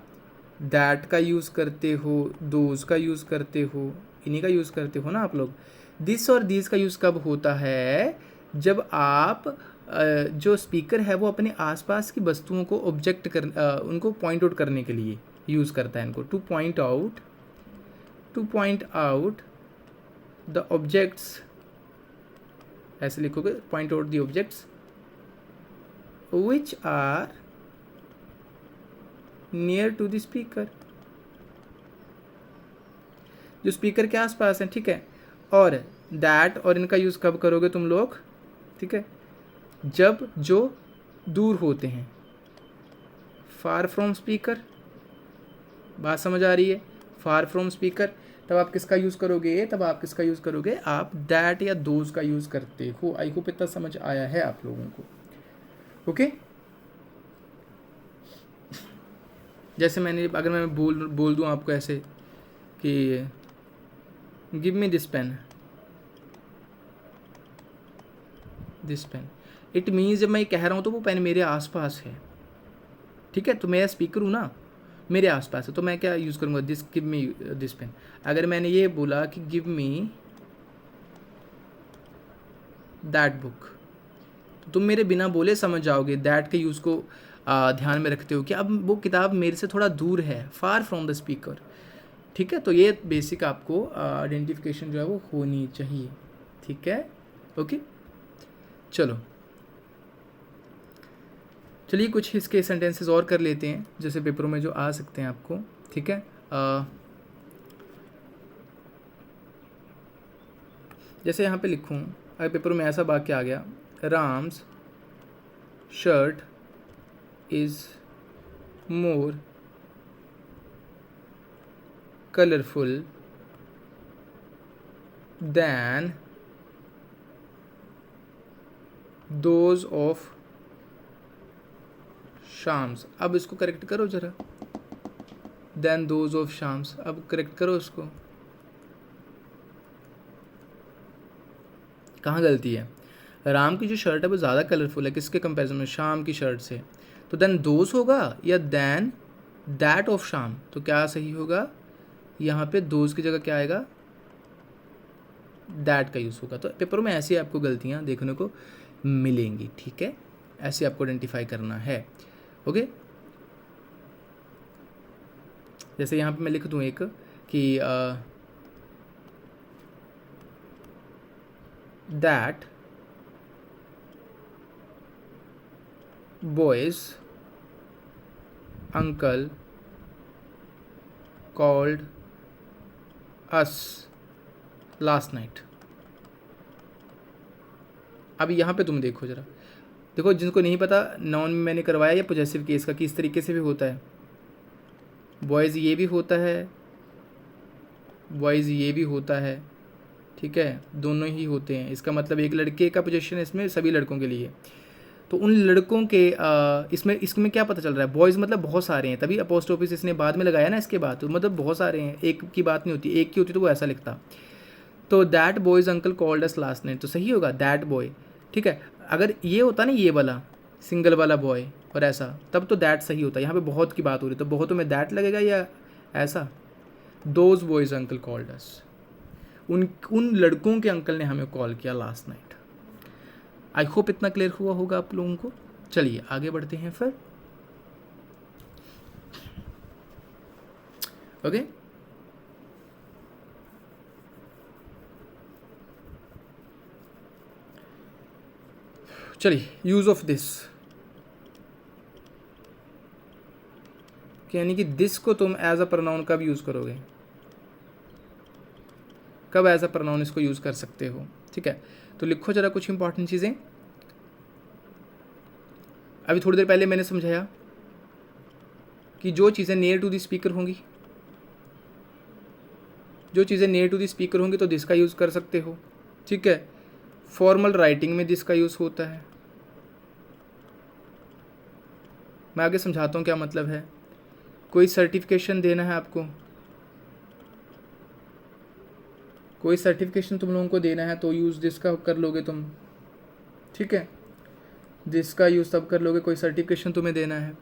दैट का यूज़ करते हो, दोज का यूज़ करते हो, इन्हीं का यूज़ करते हो ना आप लोग। दिस और दीज का यूज़ कब होता है, जब आप जो स्पीकर है वो अपने आसपास की वस्तुओं को ऑब्जेक्ट कर उनको पॉइंट आउट करने के लिए यूज़ करता है इनको, two point out the objects, ऐसे लिखोगे, point out the objects which are near to the speaker, जो स्पीकर के आसपास हैं। ठीक है, और दैट और इनका यूज़ कब करोगे तुम लोग, ठीक है, जब जो दूर होते हैं, फार फ्रॉम स्पीकर, बात समझ आ रही है, फार फ्रॉम स्पीकर, तब आप किसका यूज़ करोगे, तब आप किसका यूज़ करोगे, आप दैट या दोज का यूज़ करते हो। आई होप इतना समझ आया है आप लोगों को। ओके, जैसे मैंने, अगर मैं बोल दूँ आपको ऐसे कि give me this pen, it means जब मैं कह रहा हूँ तो वो पेन मेरे आसपास है। ठीक है, तो मैं स्पीकर हूँ ना, मेरे आसपास है, तो मैं क्या यूज़ करूँगा, this, give me this pen. अगर मैंने ये बोला कि गिव मी दैट बुक, तो तुम मेरे बिना बोले समझ जाओगे दैट के यूज़ को ध्यान में रखते हो कि अब वो किताब मेरे से थोड़ा दूर है, फार फ्रॉम द स्पीकर। ठीक है, तो ये बेसिक आपको आइडेंटिफिकेशन जो है वो होनी चाहिए। ठीक है, ओके। चलो चलिए कुछ इसके सेंटेंसेस और कर लेते हैं, जैसे पेपरों में जो आ सकते हैं आपको, ठीक है। जैसे यहाँ पे लिखूँ, अगर पेपर में ऐसा वाक्य आ गया, Ram's shirt is more colourful than those of Shyam's. अब इसको करेक्ट करो ज़रा, दैन दोज ऑफ शाम्स, अब करेक्ट करो इसको, कहाँ गलती है? राम की जो शर्ट है वो ज़्यादा कलरफुल है किसके कंपैरिजन में? शाम की शर्ट से। तो देन दोज होगा या देन दैट ऑफ शाम? तो क्या सही होगा? यहाँ पे दोज की जगह क्या आएगा? दैट का यूज़ होगा। तो पेपरों में ऐसी आपको गलतियाँ देखने को मिलेंगी, ठीक है, ऐसे आपको आइडेंटिफाई करना है, ओके। जैसे यहाँ पे मैं लिख दूँ एक कि that boys uncle called us last night. अब यहाँ पे तुम देखो ज़रा, देखो जिनको नहीं पता, नाउन में मैंने करवाया या पॉजेसिव केस का कि इस तरीके से भी होता है, बॉयज़ ये भी होता है, बॉयज़ ये भी होता है, ठीक है, दोनों ही होते हैं। इसका मतलब एक लड़के का पोजीशन है इसमें सभी लड़कों के लिए। तो उन लड़कों के इसमें क्या पता चल रहा है? बॉयज़ मतलब बहुत सारे हैं, तभी अपोस्ट्रोफिस इसने बाद में लगाया ना इसके बाद, तो मतलब बहुत सारे हैं, एक की बात नहीं होती, एक की होती तो वो ऐसा लिखता। तो that boys uncle called us last night, तो सही होगा दैट बॉय, ठीक है। अगर ये होता ना ये वाला सिंगल वाला बॉय और ऐसा, तब तो दैट सही होता। यहाँ पे बहुत की बात हो रही, तो बहुतों में दैट लगेगा या ऐसा? दोज बॉयज़ अंकल कॉल्ड अस, उन लड़कों के अंकल ने हमें कॉल किया लास्ट नाइट। आई होप इतना क्लियर हुआ होगा आप लोगों को। चलिए आगे बढ़ते हैं फिर, ओके। चलिए यूज़ ऑफ दिस, यानी कि दिस को तुम एज अ प्रोनाउन कब यूज़ करोगे, कब एज अ प्रोनाउन इसको यूज़ कर सकते हो, ठीक है। तो लिखो जरा कुछ इंपॉर्टेंट चीज़ें। अभी थोड़ी देर पहले मैंने समझाया कि जो चीज़ें नियर टू द स्पीकर होंगी, जो चीज़ें नियर टू द स्पीकर होंगी तो दिस का यूज़ कर सकते हो, ठीक है। फॉर्मल राइटिंग में दिस का यूज़ होता है। मैं आगे समझाता हूँ क्या मतलब है। कोई सर्टिफिकेशन देना है आपको, कोई सर्टिफिकेशन तुम लोगों को देना है तो यूज़ दिस का कर लोगे तुम, ठीक है। दिस का यूज़ तब कर लोगे कोई सर्टिफिकेशन तुम्हें देना है।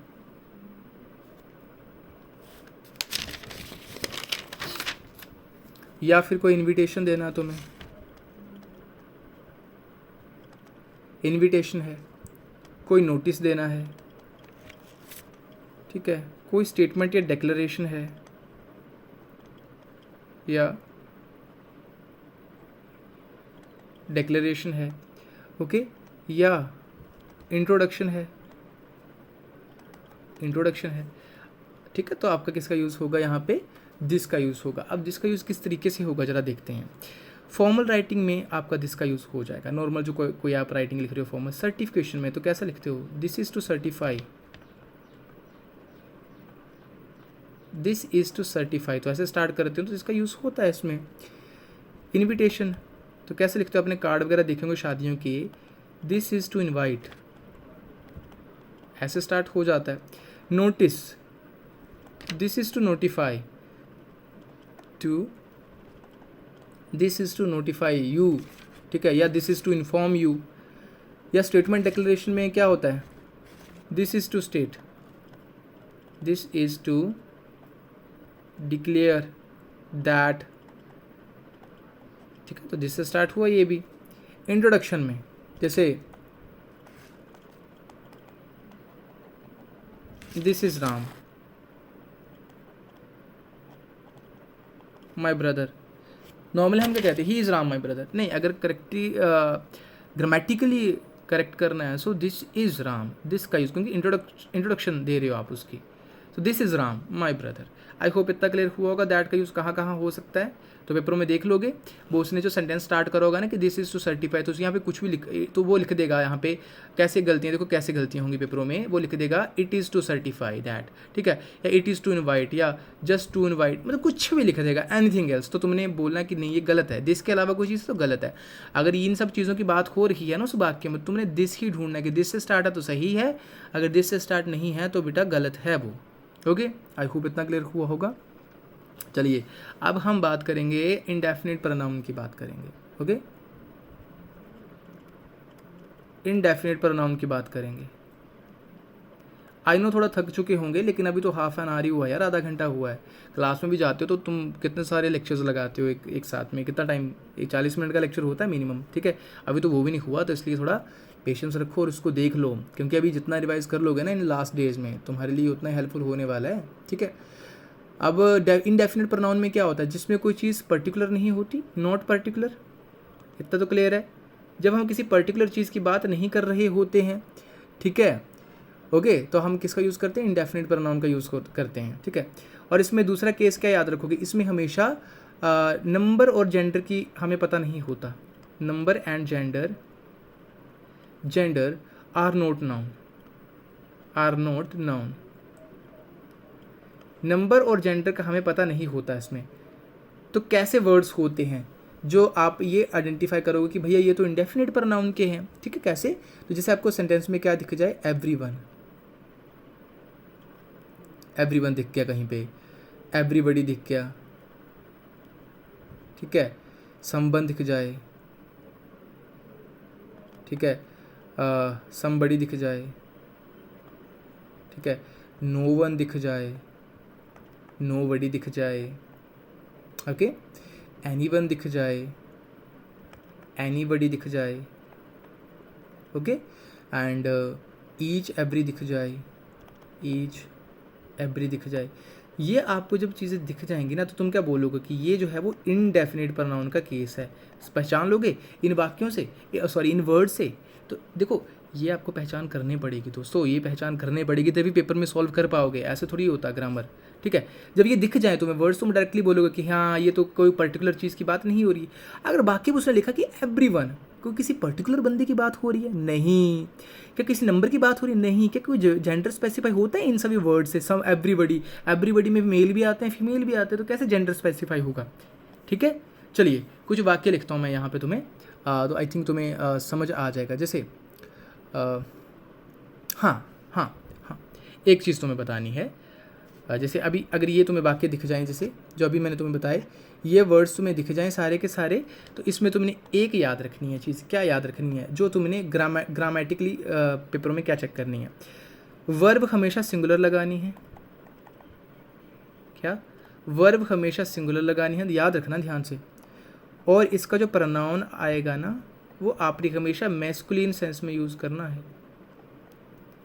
या फिर कोई इनविटेशन देना है तुम्हें, इनविटेशन है, कोई नोटिस देना है, ठीक है, कोई स्टेटमेंट या डिक्लेरेशन है, या डिक्लेरेशन है, ओके, या इंट्रोडक्शन है, इंट्रोडक्शन है, ठीक है। तो आपका किसका यूज़ होगा यहाँ पे? दिस का यूज़ होगा। अब दिस का यूज़ किस तरीके से होगा ज़रा देखते हैं। फॉर्मल राइटिंग में आपका दिस का यूज़ हो जाएगा। नॉर्मल जो कोई आप राइटिंग लिख रहे हो फॉर्मल, सर्टिफिकेशन में तो कैसा लिखते हो? This is to certify, this is to certify, तो ऐसे स्टार्ट करते हो तो इसका यूज़ होता है इसमें। इनविटेशन तो कैसे लिखते हो? अपने कार्ड वगैरह देखेंगे शादियों के, दिस इज़ टू इनवाइट, ऐसे स्टार्ट हो जाता है। Notice, this is to notify, to this is to notify you, ठीक है, या this is to inform you. या स्टेटमेंट डिक्लेरेशन में क्या होता है? This is to state, this is to declare that, ठीक है। तो दिस से स्टार्ट हुआ ये भी। इंट्रोडक्शन में जैसे this is Ram my brother, normally हम क्या कहते हैं, he is Ram my brother, नहीं, अगर करेक्टली ग्रामेटिकली करेक्ट करना है, so this is Ram, this का यूज़, क्योंकि इंट्रोडक्शन दे रहे हो आप उसकी, तो this is Ram my brother. I hope इतना क्लियर हुआ होगा। दैट का यूज़ कहाँ कहाँ हो सकता है तो पेपरों में देख लोगे। वो उसने जो सेंटेंस स्टार्ट करा होगा ना कि दिस इज़ टू सर्टिफाई, तो यहाँ पे कुछ भी लिख, तो वो लिख देगा यहाँ पे कैसे गलतियाँ, देखो कैसे गलतियाँ होंगी पेपरों में, वो लिख देगा it is to certify that, ठीक है, या इट इज़ टू इन्वाइट, या जस्ट टू इन्वाइट, मतलब कुछ भी लिख देगा, एनीथिंग एल्स, तो तुमने बोलना कि नहीं ये गलत है, दिस के अलावा कोई चीज़ तो गलत है। अगर इन सब चीज़ों की बात हो रही है ना उस वाक्य में, तुमने दिस ही ढूंढना है कि दिस से स्टार्ट है तो सही है, अगर दिस से स्टार्ट नहीं है तो बेटा गलत है वो। ओके, आई होप इतना क्लियर हुआ होगा। चलिए अब हम बात करेंगे इनडेफिनिट प्रोनाउन की बात करेंगे। ओके, इनडेफिनिट प्रोनाउन की बात करेंगे। आई नो थोड़ा थक चुके होंगे, लेकिन अभी तो हाफ एन आवर ही हुआ यार, आधा घंटा हुआ है। क्लास में भी जाते हो तो तुम कितने सारे लेक्चर्स लगाते हो एक साथ में, कितना टाइम, 40 मिनट का लेक्चर होता है मिनिमम, ठीक है, अभी तो वो भी नहीं हुआ, तो इसलिए थोड़ा पेशेंस रखो और उसको देख लो, क्योंकि अभी जितना रिवाइज कर लोगे ना इन लास्ट डेज में, तुम्हारे लिए उतना हेल्पफुल होने वाला है, ठीक है। अब इनडेफिनिट प्रोनाउन में क्या होता है, जिसमें कोई चीज़ पर्टिकुलर नहीं होती, नॉट पर्टिकुलर, इतना तो क्लियर है। जब हम किसी पर्टिकुलर चीज़ की बात नहीं कर रहे होते हैं, ठीक है, ओके, तो हम किसका यूज़ करते हैं, इनडेफिनिट प्रोनाउन का यूज़ करते हैं, ठीक है। और इसमें दूसरा केस क्या याद रखोगे, इसमें हमेशा नंबर और जेंडर की हमें पता नहीं होता, number and gender are not known, number और जेंडर का हमें पता नहीं होता इसमें। तो कैसे वर्ड्स होते हैं जो आप ये आइडेंटिफाई करोगे कि भैया ये तो इंडेफिनिट प्रोनाउन के हैं, ठीक है, कैसे, तो जैसे आपको सेंटेंस में क्या दिख जाए, एवरीवन दिख गया कहीं पे, एवरीबॉडी दिख गया, ठीक है, समवन दिख जाए, ठीक है, समबडी दिख जाए, ठीक है, नो वन दिख जाए, नोबडी दिख जाए, ओके, एनीवन दिख जाए, एनीबडी दिख जाए, ओके, एंड ईच एवरी दिख जाए, ईच एवरी दिख जाए। ये आपको जब चीज़ें दिख जाएंगी ना, तो तुम क्या बोलोगे कि ये जो है वो इनडेफिनिट प्रोनाउन का केस है, पहचान लोगे इन वाक्यों से, सॉरी इन वर्ड से। तो देखो ये आपको पहचान करनी पड़ेगी दोस्तों, ये पहचान करनी पड़ेगी तभी पेपर में सॉल्व कर पाओगे, ऐसे थोड़ी होता ग्रामर, ठीक है। जब ये दिख जाए तुम्हें वर्ड्स, तुम डायरेक्टली बोलोगे कि हाँ ये तो कोई पर्टिकुलर चीज़ की बात नहीं हो रही। अगर बाकी में उसने लिखा कि एवरीवन, कोई किसी पर्टिकुलर बंदे की बात हो रही है, नहीं, क्या किसी नंबर की बात हो रही है, नहीं, क्या कोई जेंडर स्पेसिफाई होता है इन सभी वर्ड से, सम एवरीबडी में मेल भी आते हैं फीमेल भी आते हैं, तो कैसे जेंडर स्पेसिफाई होगा, ठीक है। चलिए कुछ वाक्य लिखता हूँ मैं यहाँ पे तुम्हें, तो आई थिंक तुम्हें समझ आ जाएगा। जैसे हाँ हाँ हाँ, एक चीज़ तुम्हें बतानी है, जैसे अभी अगर ये तुम्हें वाक्य दिख जाएं, जैसे जो अभी मैंने तुम्हें बताए, ये वर्ड्स तुम्हें दिख जाएं सारे के सारे, तो इसमें तुमने एक याद रखनी है चीज़, क्या याद रखनी है, जो तुमने ग्रामेटिकली पेपरों में क्या चेक करनी है, वर्ब हमेशा सिंगुलर लगानी है, क्या, वर्ब हमेशा सिंगुलर लगानी है, याद रखना ध्यान से। और इसका जो प्रोनाउन आएगा ना, वो आपने हमेशा मैस्कुलिन सेंस में यूज़ करना है।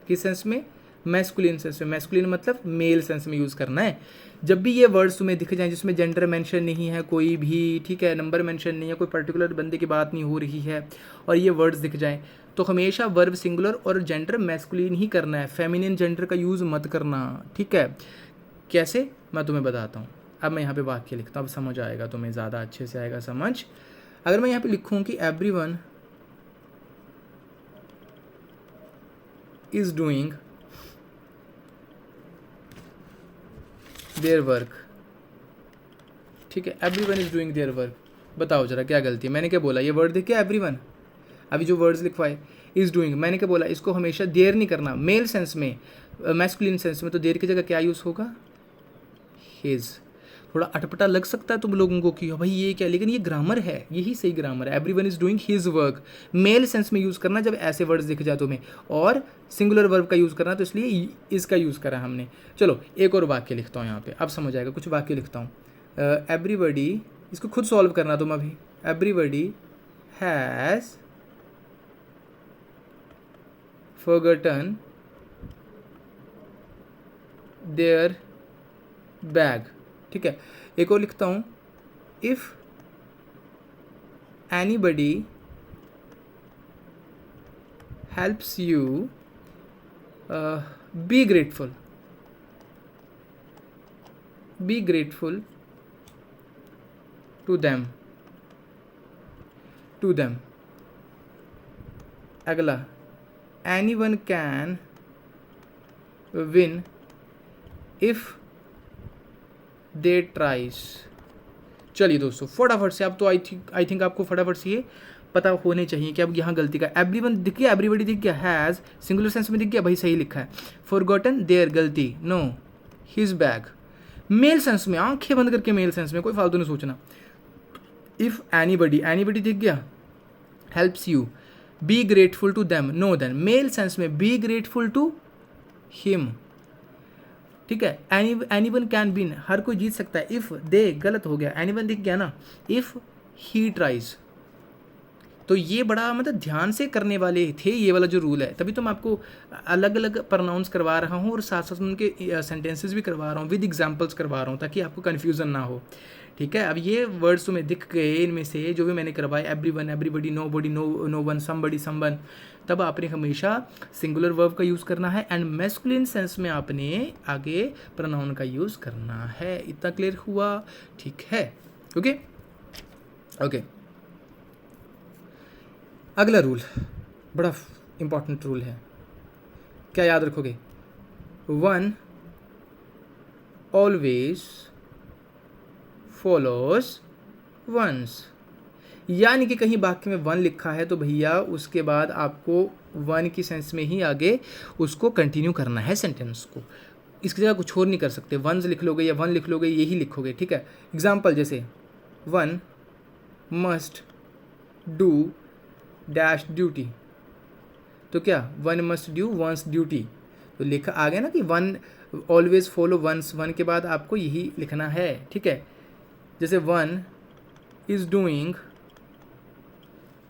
किस सेंस में, मैस्कुलिन सेंस में, मैस्कुलिन मतलब मेल सेंस में यूज़ करना है। जब भी ये वर्ड्स तुम्हें दिख जाएं जिसमें जेंडर मेंशन नहीं है कोई भी, ठीक है, नंबर मेंशन नहीं है, कोई पर्टिकुलर बंदे की बात नहीं हो रही है, और ये वर्ड्स दिख जाएं, तो हमेशा वर्ब सिंगुलर और जेंडर मैस्कुलिन ही करना है, फेमिनिन जेंडर का यूज़ मत करना, ठीक है। कैसे, मैं तुम्हें बताता हूँ। अब मैं यहाँ पे वाक्य लिखता हूँ, अब समझ आएगा तुम्हें, ज़्यादा अच्छे से आएगा समझ। अगर मैं यहाँ पे लिखूँ कि everyone is doing their work, ठीक है, everyone is doing their work, बताओ जरा क्या गलती है, मैंने क्या बोला, ये वर्ड देखिए एवरीवन, अभी जो वर्ड्स लिखवाए इज डूइंग, मैंने क्या बोला, इसको हमेशा देयर नहीं करना, मेल सेंस में, मैस्कुलिन सेंस में, तो देयर की जगह क्या यूज़ होगा, हिज। थोड़ा अटपटा लग सकता है तुम लोगों को कि भाई ये क्या, लेकिन ये ग्रामर है, यही सही ग्रामर है। Everyone is doing his work, male sense में यूज़ करना जब ऐसे वर्ड्स दिख जाए तुम्हें, और सिंगुलर वर्ब का यूज़ करना, तो इसलिए इसका यूज़ करा हमने। चलो एक और वाक्य लिखता हूँ यहाँ पे, अब समझ आएगा। कुछ वाक्य लिखता हूँ, एवरीबडी, इसको खुद सॉल्व करना तुम अभी, everybody has forgotten their bag, ठीक है। एक और लिखता हूँ, if anybody helps you, be grateful, be grateful to them, to them. अगला, anyone can win if they tries. चलिए दोस्तों फटाफट से, अब तो आई थिंक आपको फटाफट से ये पता होने चाहिए कि अब यहाँ गलती का एवरीवन दिख गया, एवरीबडी दिख गया, हैज़ सिंगुलर सेंस में दिख गया, भाई सही लिखा है। फॉरगॉटन देयर गलती, no his bag. Male sense में, आंखें बंद करके मेल सेंस में, कोई फालतू नहीं सोचना। इफ एनीबडी, एनीबडी दिख गया, helps you, be grateful to them, no then. Male sense में बी ग्रेटफुल टू हिम, ठीक है। एनीवन कैन विन, हर कोई जीत सकता है। इफ दे गलत हो गया, एनीवन दिख गया ना। इफ ही ट्राइज, तो ये बड़ा मतलब ध्यान से करने वाले थे ये वाला जो रूल है, तभी तो मैं आपको अलग अलग प्रोनाउंस करवा रहा हूँ और साथ साथ उनके सेंटेंसेस भी करवा रहा हूँ, विद एग्जांपल्स करवा रहा हूँ, ताकि आपको कन्फ्यूज़न ना हो, ठीक है। अब ये वर्ड्स तुम्हें दिख गए, इनमें से जो भी मैंने करवाए, everyone, everybody, nobody, no one, somebody, someone, तब आपने हमेशा सिंगुलर वर्ब का यूज़ करना है एंड मैस्कुलिन सेंस में आपने आगे प्रोनाउन का यूज़ करना है। इतना क्लियर हुआ, ठीक है। ओके ओके, अगला रूल बड़ा इंपॉर्टेंट रूल है, क्या याद रखोगे? वन ऑलवेज फॉलोज वंस, यानी कि कहीं वाक्य में वन लिखा है तो भैया उसके बाद आपको वन की सेंस में ही आगे उसको कंटिन्यू करना है सेंटेंस को, इसकी जगह कुछ और नहीं कर सकते। वंस लिख लोगे या वन लिख लोगे, यही लिखोगे, ठीक है। एग्जाम्पल जैसे one must do dash duty, तो क्या one must do one's duty, तो लिखा आ गया ना कि one always follow one's, one के बाद आपको यही लिखना है, ठीक है। जैसे one is doing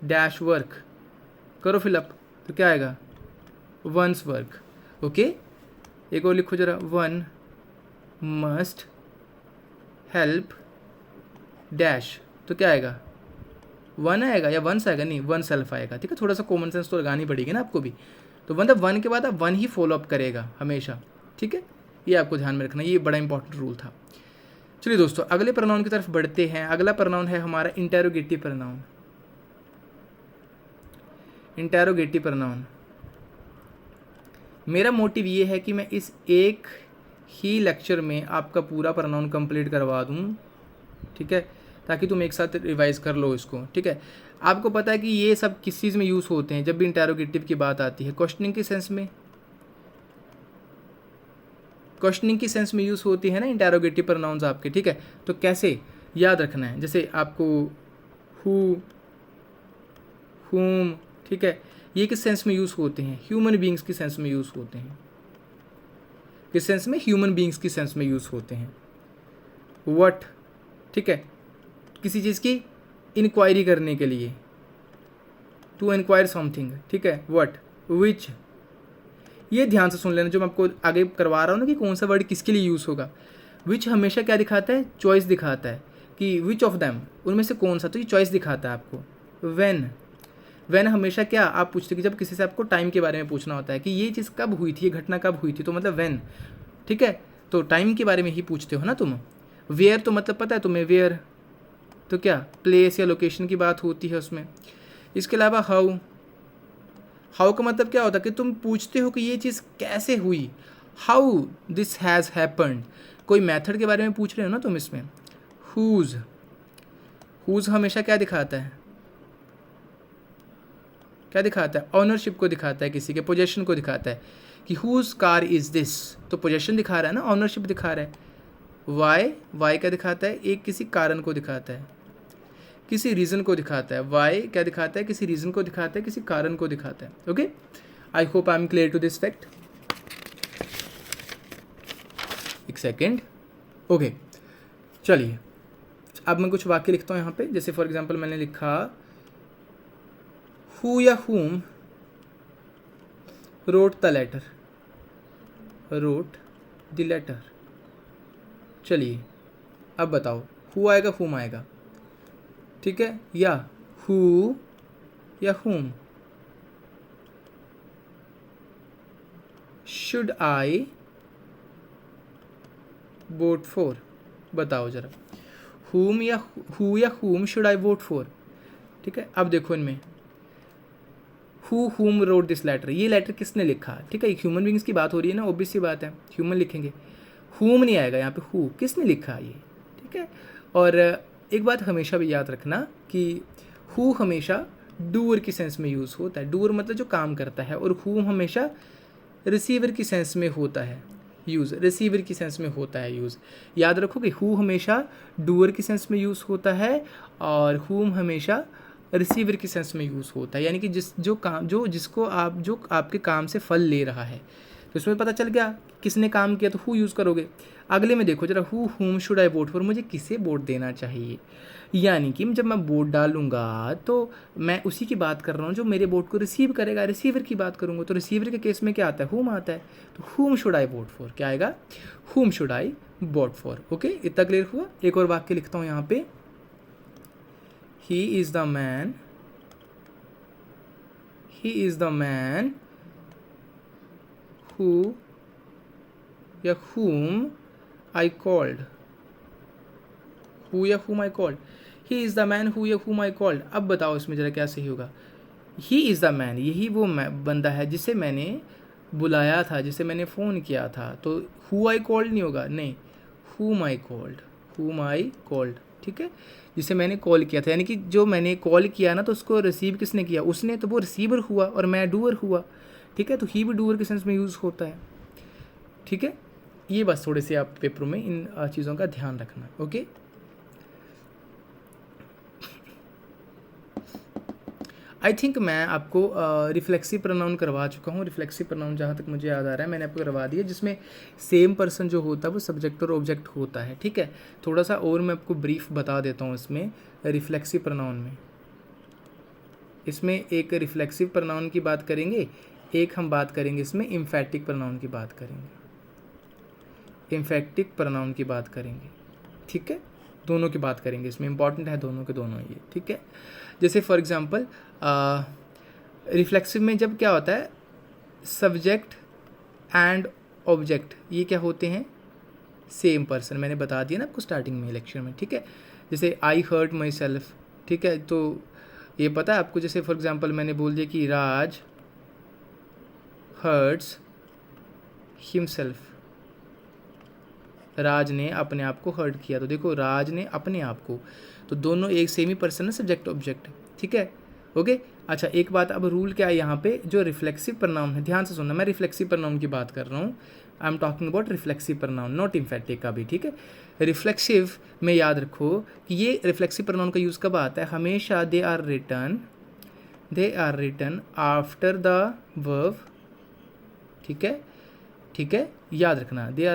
dash work, करो फिलअप, तो क्या आएगा वंस वर्क, ओके। एक और लिखो जरा, वन मस्ट हेल्प डैश, तो क्या आएगा वन आएगा या वंस आएगा, नहीं वन सेल्फ आएगा, ठीक है। थोड़ा सा कॉमन सेंस तो लगानी पड़ेगी ना आपको भी, तो मतलब वन के बाद आप वन ही फॉलो अप करेगा हमेशा, ठीक है। ये आपको ध्यान में रखना, ये बड़ा इंपॉर्टेंट रूल था। चलिए दोस्तों अगले प्रोनाउन की तरफ बढ़ते हैं। अगला प्रोनाउन है हमारा इंटेरोगेटिव प्रोनाउन। इंटेरोगेटिव प्रोनाउन, मेरा मोटिव ये है कि मैं इस एक ही लेक्चर में आपका पूरा प्रोनाउन कंप्लीट करवा दूं, ठीक है, ताकि तुम एक साथ रिवाइज कर लो इसको, ठीक है। आपको पता है कि ये सब किस चीज़ में यूज़ होते हैं जब भी इंटेरोगेटिव की बात आती है? क्वेश्चनिंग की सेंस में, क्वेश्चनिंग की सेंस में यूज़ होती है ना इंटेरोगेटिव प्रोनाउंस आपके, ठीक है। तो कैसे याद रखना है, जैसे आपको हु, हुम, ठीक है, ये किस सेंस में यूज़ होते हैं? ह्यूमन बीइंग्स की सेंस में यूज़ होते हैं। किस सेंस में? ह्यूमन बीइंग्स की सेंस में यूज़ होते हैं। व्हाट, ठीक है, किसी चीज़ की इंक्वायरी करने के लिए, टू इंक्वायर समथिंग, ठीक है। व्हाट, विच, ये ध्यान से सुन लेना जो मैं आपको आगे करवा रहा हूँ ना कि कौन सा वर्ड किसके लिए यूज़ होगा। विच हमेशा क्या दिखाता है? चॉइस दिखाता है कि विच ऑफ दैम, उनमें से कौन सा, तो ये चॉइस दिखाता है आपको। व्हेन, व्हेन हमेशा क्या आप पूछते कि जब किसी से आपको टाइम के बारे में पूछना होता है कि ये चीज़ कब हुई थी, ये घटना कब हुई थी, तो मतलब व्हेन, ठीक है, तो टाइम के बारे में ही पूछते हो ना तुम। वेयर तो मतलब पता है तुम्हें, वेयर तो क्या प्लेस या लोकेशन की बात होती है उसमें। इसके अलावा हाउ, हाउ का मतलब क्या होता है कि तुम पूछते हो कि ये चीज़ कैसे हुई, हाउ दिस हैज़ हैपन्ड, कोई मेथड के बारे में पूछ रहे हो ना तुम इसमें। हुज, हुज हमेशा क्या दिखाता है? क्या दिखाता है? ऑनरशिप को दिखाता है, किसी के पोजेशन को दिखाता है कि हुज कार इज़ दिस, तो पोजेशन दिखा रहा है ना, ऑनरशिप दिखा रहा है। वाई, वाई क्या दिखाता है? एक किसी कारण को दिखाता है, किसी रीज़न को दिखाता है। वाई क्या दिखाता है? किसी रीज़न को दिखाता है, किसी कारण को दिखाता है। Okay, I hope I am clear to this fact. एक सेकेंड, ओके, चलिए अब मैं कुछ वाक्य लिखता हूँ यहाँ पे। जैसे फॉर एग्जाम्पल मैंने लिखा हु या whom wrote the letter, wrote the letter. चलिए अब बताओ, हु आएगा हुम आएगा, ठीक है, या हु या whom should I vote for, बताओ जरा, whom या who या whom should I vote for. ठीक है, अब देखो इनमें who whom wrote this letter, ये लेटर किसने लिखा। ठीक है, एक ह्यूमन बींग्स की बात हो रही है ना, ऑब्वियस सी बात है ह्यूमन लिखेंगे, whom नहीं आएगा यहाँ पे, हु किसने लिखा ये। ठीक है, और एक बात हमेशा भी याद रखना कि हु हमेशा डूअर की सेंस में यूज़ होता है, डूअर मतलब जो काम करता है, और हु हमेशा रिसीवर की सेंस में होता है यूज़, रिसीवर की सेंस में होता है यूज़। याद रखो कि हु हमेशा डूअर की सेंस में यूज़ होता है और हुम हमेशा रिसीवर की सेंस में यूज़ होता है, यानी कि जिसको आप जो आपके काम से फल ले रहा है। तो इसमें पता चल गया किसने काम किया, तो हु यूज़ करोगे। अगले में देखो जरा, हु हुम शुड आई वोट फॉर, मुझे किसे वोट देना चाहिए, यानी कि जब मैं वोट डालूंगा तो मैं उसी की बात कर रहा हूँ जो मेरे वोट को रिसीव करेगा, रिसीवर की बात करूँगा। तो रिसीवर के केस में क्या आता है, हुम आता है, तो हुम शुड आई वोट फॉर क्या आएगा, हुम should I vote for. Okay, इतना क्लियर हुआ। एक और वाक्य लिखता हूँ यहाँ पे, ही is the man, he is the man who या whom I called, who या whom I called, he is the man who या whom I called। अब बताओ इसमें ज़रा क्या सही होगा, he is the man, यही वो बंदा है जिसे मैंने बुलाया था, जिसे मैंने फ़ोन किया था। तो who I called नहीं होगा, नहीं, whom I called, whom I called। ठीक है, जिसे मैंने कॉल किया था, यानी कि जो मैंने कॉल किया ना, तो उसको रिसीव किसने किया, उसने, तो वो रिसीवर हुआ और मैं डूअर हुआ। ठीक है, तो ही भी डूअर के सेंस में यूज़ होता है। ठीक है, ये बस थोड़े से आप पेपरों में इन चीज़ों का ध्यान रखना। ओके, आई थिंक मैं आपको रिफ्लेक्सिव प्रोनाउन करवा चुका हूँ। रिफ्लेक्सिव प्रोनाउन जहाँ तक मुझे याद आ रहा है मैंने आपको करवा दिया, जिसमें सेम पर्सन जो होता है वो सब्जेक्ट और ऑब्जेक्ट होता है। ठीक है, थोड़ा सा और मैं आपको ब्रीफ बता देता हूँ इसमें रिफ्लेक्सिव प्रोनाउन में। इसमें एक रिफ्लेक्सिव प्रोनाउन की बात करेंगे, एक हम बात करेंगे इसमें एम्फैटिक प्रोनाउन की बात करेंगे, एम्फैटिक प्रोनाउन की बात करेंगे। ठीक है, दोनों की बात करेंगे, इसमें इंपॉर्टेंट है दोनों के दोनों ये। ठीक है, जैसे फॉर एग्जांपल रिफ्लेक्सिव में जब क्या होता है, सब्जेक्ट एंड ऑब्जेक्ट ये क्या होते हैं, सेम पर्सन। मैंने बता दिया ना आपको स्टार्टिंग में लेक्चर में। ठीक है, जैसे आई हर्ट माई सेल्फ। ठीक है, तो ये पता है आपको, जैसे फॉर एग्जांपल मैंने बोल दिया कि राज हर्ट्स हिमसेल्फ, राज ने अपने आप को हर्ट किया। तो देखो राज ने अपने आप को, तो दोनों एक सेम ही पर्सन है, सब्जेक्ट ऑब्जेक्ट। ठीक है, ओके। अच्छा, एक बात, अब रूल क्या है यहाँ पे, जो रिफ्लेक्सिव प्रोनाउन है, ध्यान से सुनना, मैं रिफ्लेक्सिव प्रोनाउन की बात कर रहा हूँ। I am talking about reflexive pronoun, not एम्फैटिक का भी। ठीक है, रिफ्लेक्सिव में याद रखो कि ये रिफ्लेक्सिव प्रोनाउन का यूज़ कब आता है, हमेशा they are written after the verb. ठीक है, ठीक है, याद रखना, they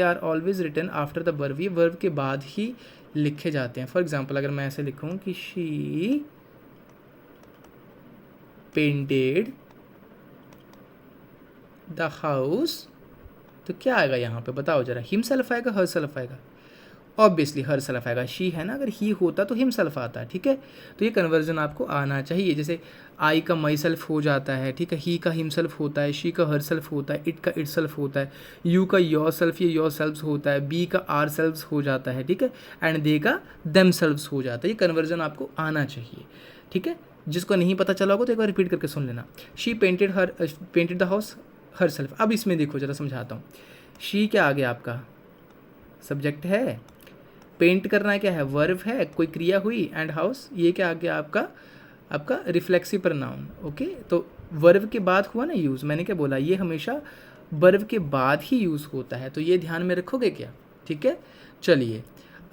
are always written after the verb, ये वर्ब के बाद ही लिखे जाते हैं। फॉर एग्जाम्पल अगर मैं ऐसे लिखूँ कि शी पेंटेड द हाउस, तो क्या आएगा यहाँ पे, बताओ जरा, हिमसेल्फ आएगा, हर सेल्फ आएगा, ऑब्वियसली हर सेल्फ आएगा। शी है ना, अगर ही होता तो हिमसेल्फ आता है। ठीक है, तो ये कन्वर्जन आपको आना चाहिए। जैसे आई का माई सेल्फ हो जाता है, ठीक है, ही का हिमसेल्फ होता है, शी का हर सेल्फ होता है, इट का इट सेल्फ होता है, यू का योर सेल्फ या योर सेल्फ होता है, बी का आर सेल्फ हो जाता है। ठीक है, एंड दे का देम सेल्फ हो जाता है। ये कन्वर्जन आपको आना चाहिए। ठीक है, जिसको नहीं पता चला होगा तो एक बार रिपीट करके सुन लेना। She painted the house her self. अब इसमें देखो जरा, समझाता हूँ। शी क्या आ गया आपका, सब्जेक्ट है, पेंट करना क्या है, वर्ब है, कोई क्रिया हुई, एंड हाउस ये क्या आ गया आपका रिफ्लेक्सिव प्रोनाउन। ओके, तो वर्ब के बाद हुआ ना यूज़, मैंने क्या बोला, ये हमेशा वर्ब के बाद ही यूज़ होता है, तो ये ध्यान में रखोगे क्या। ठीक है, चलिए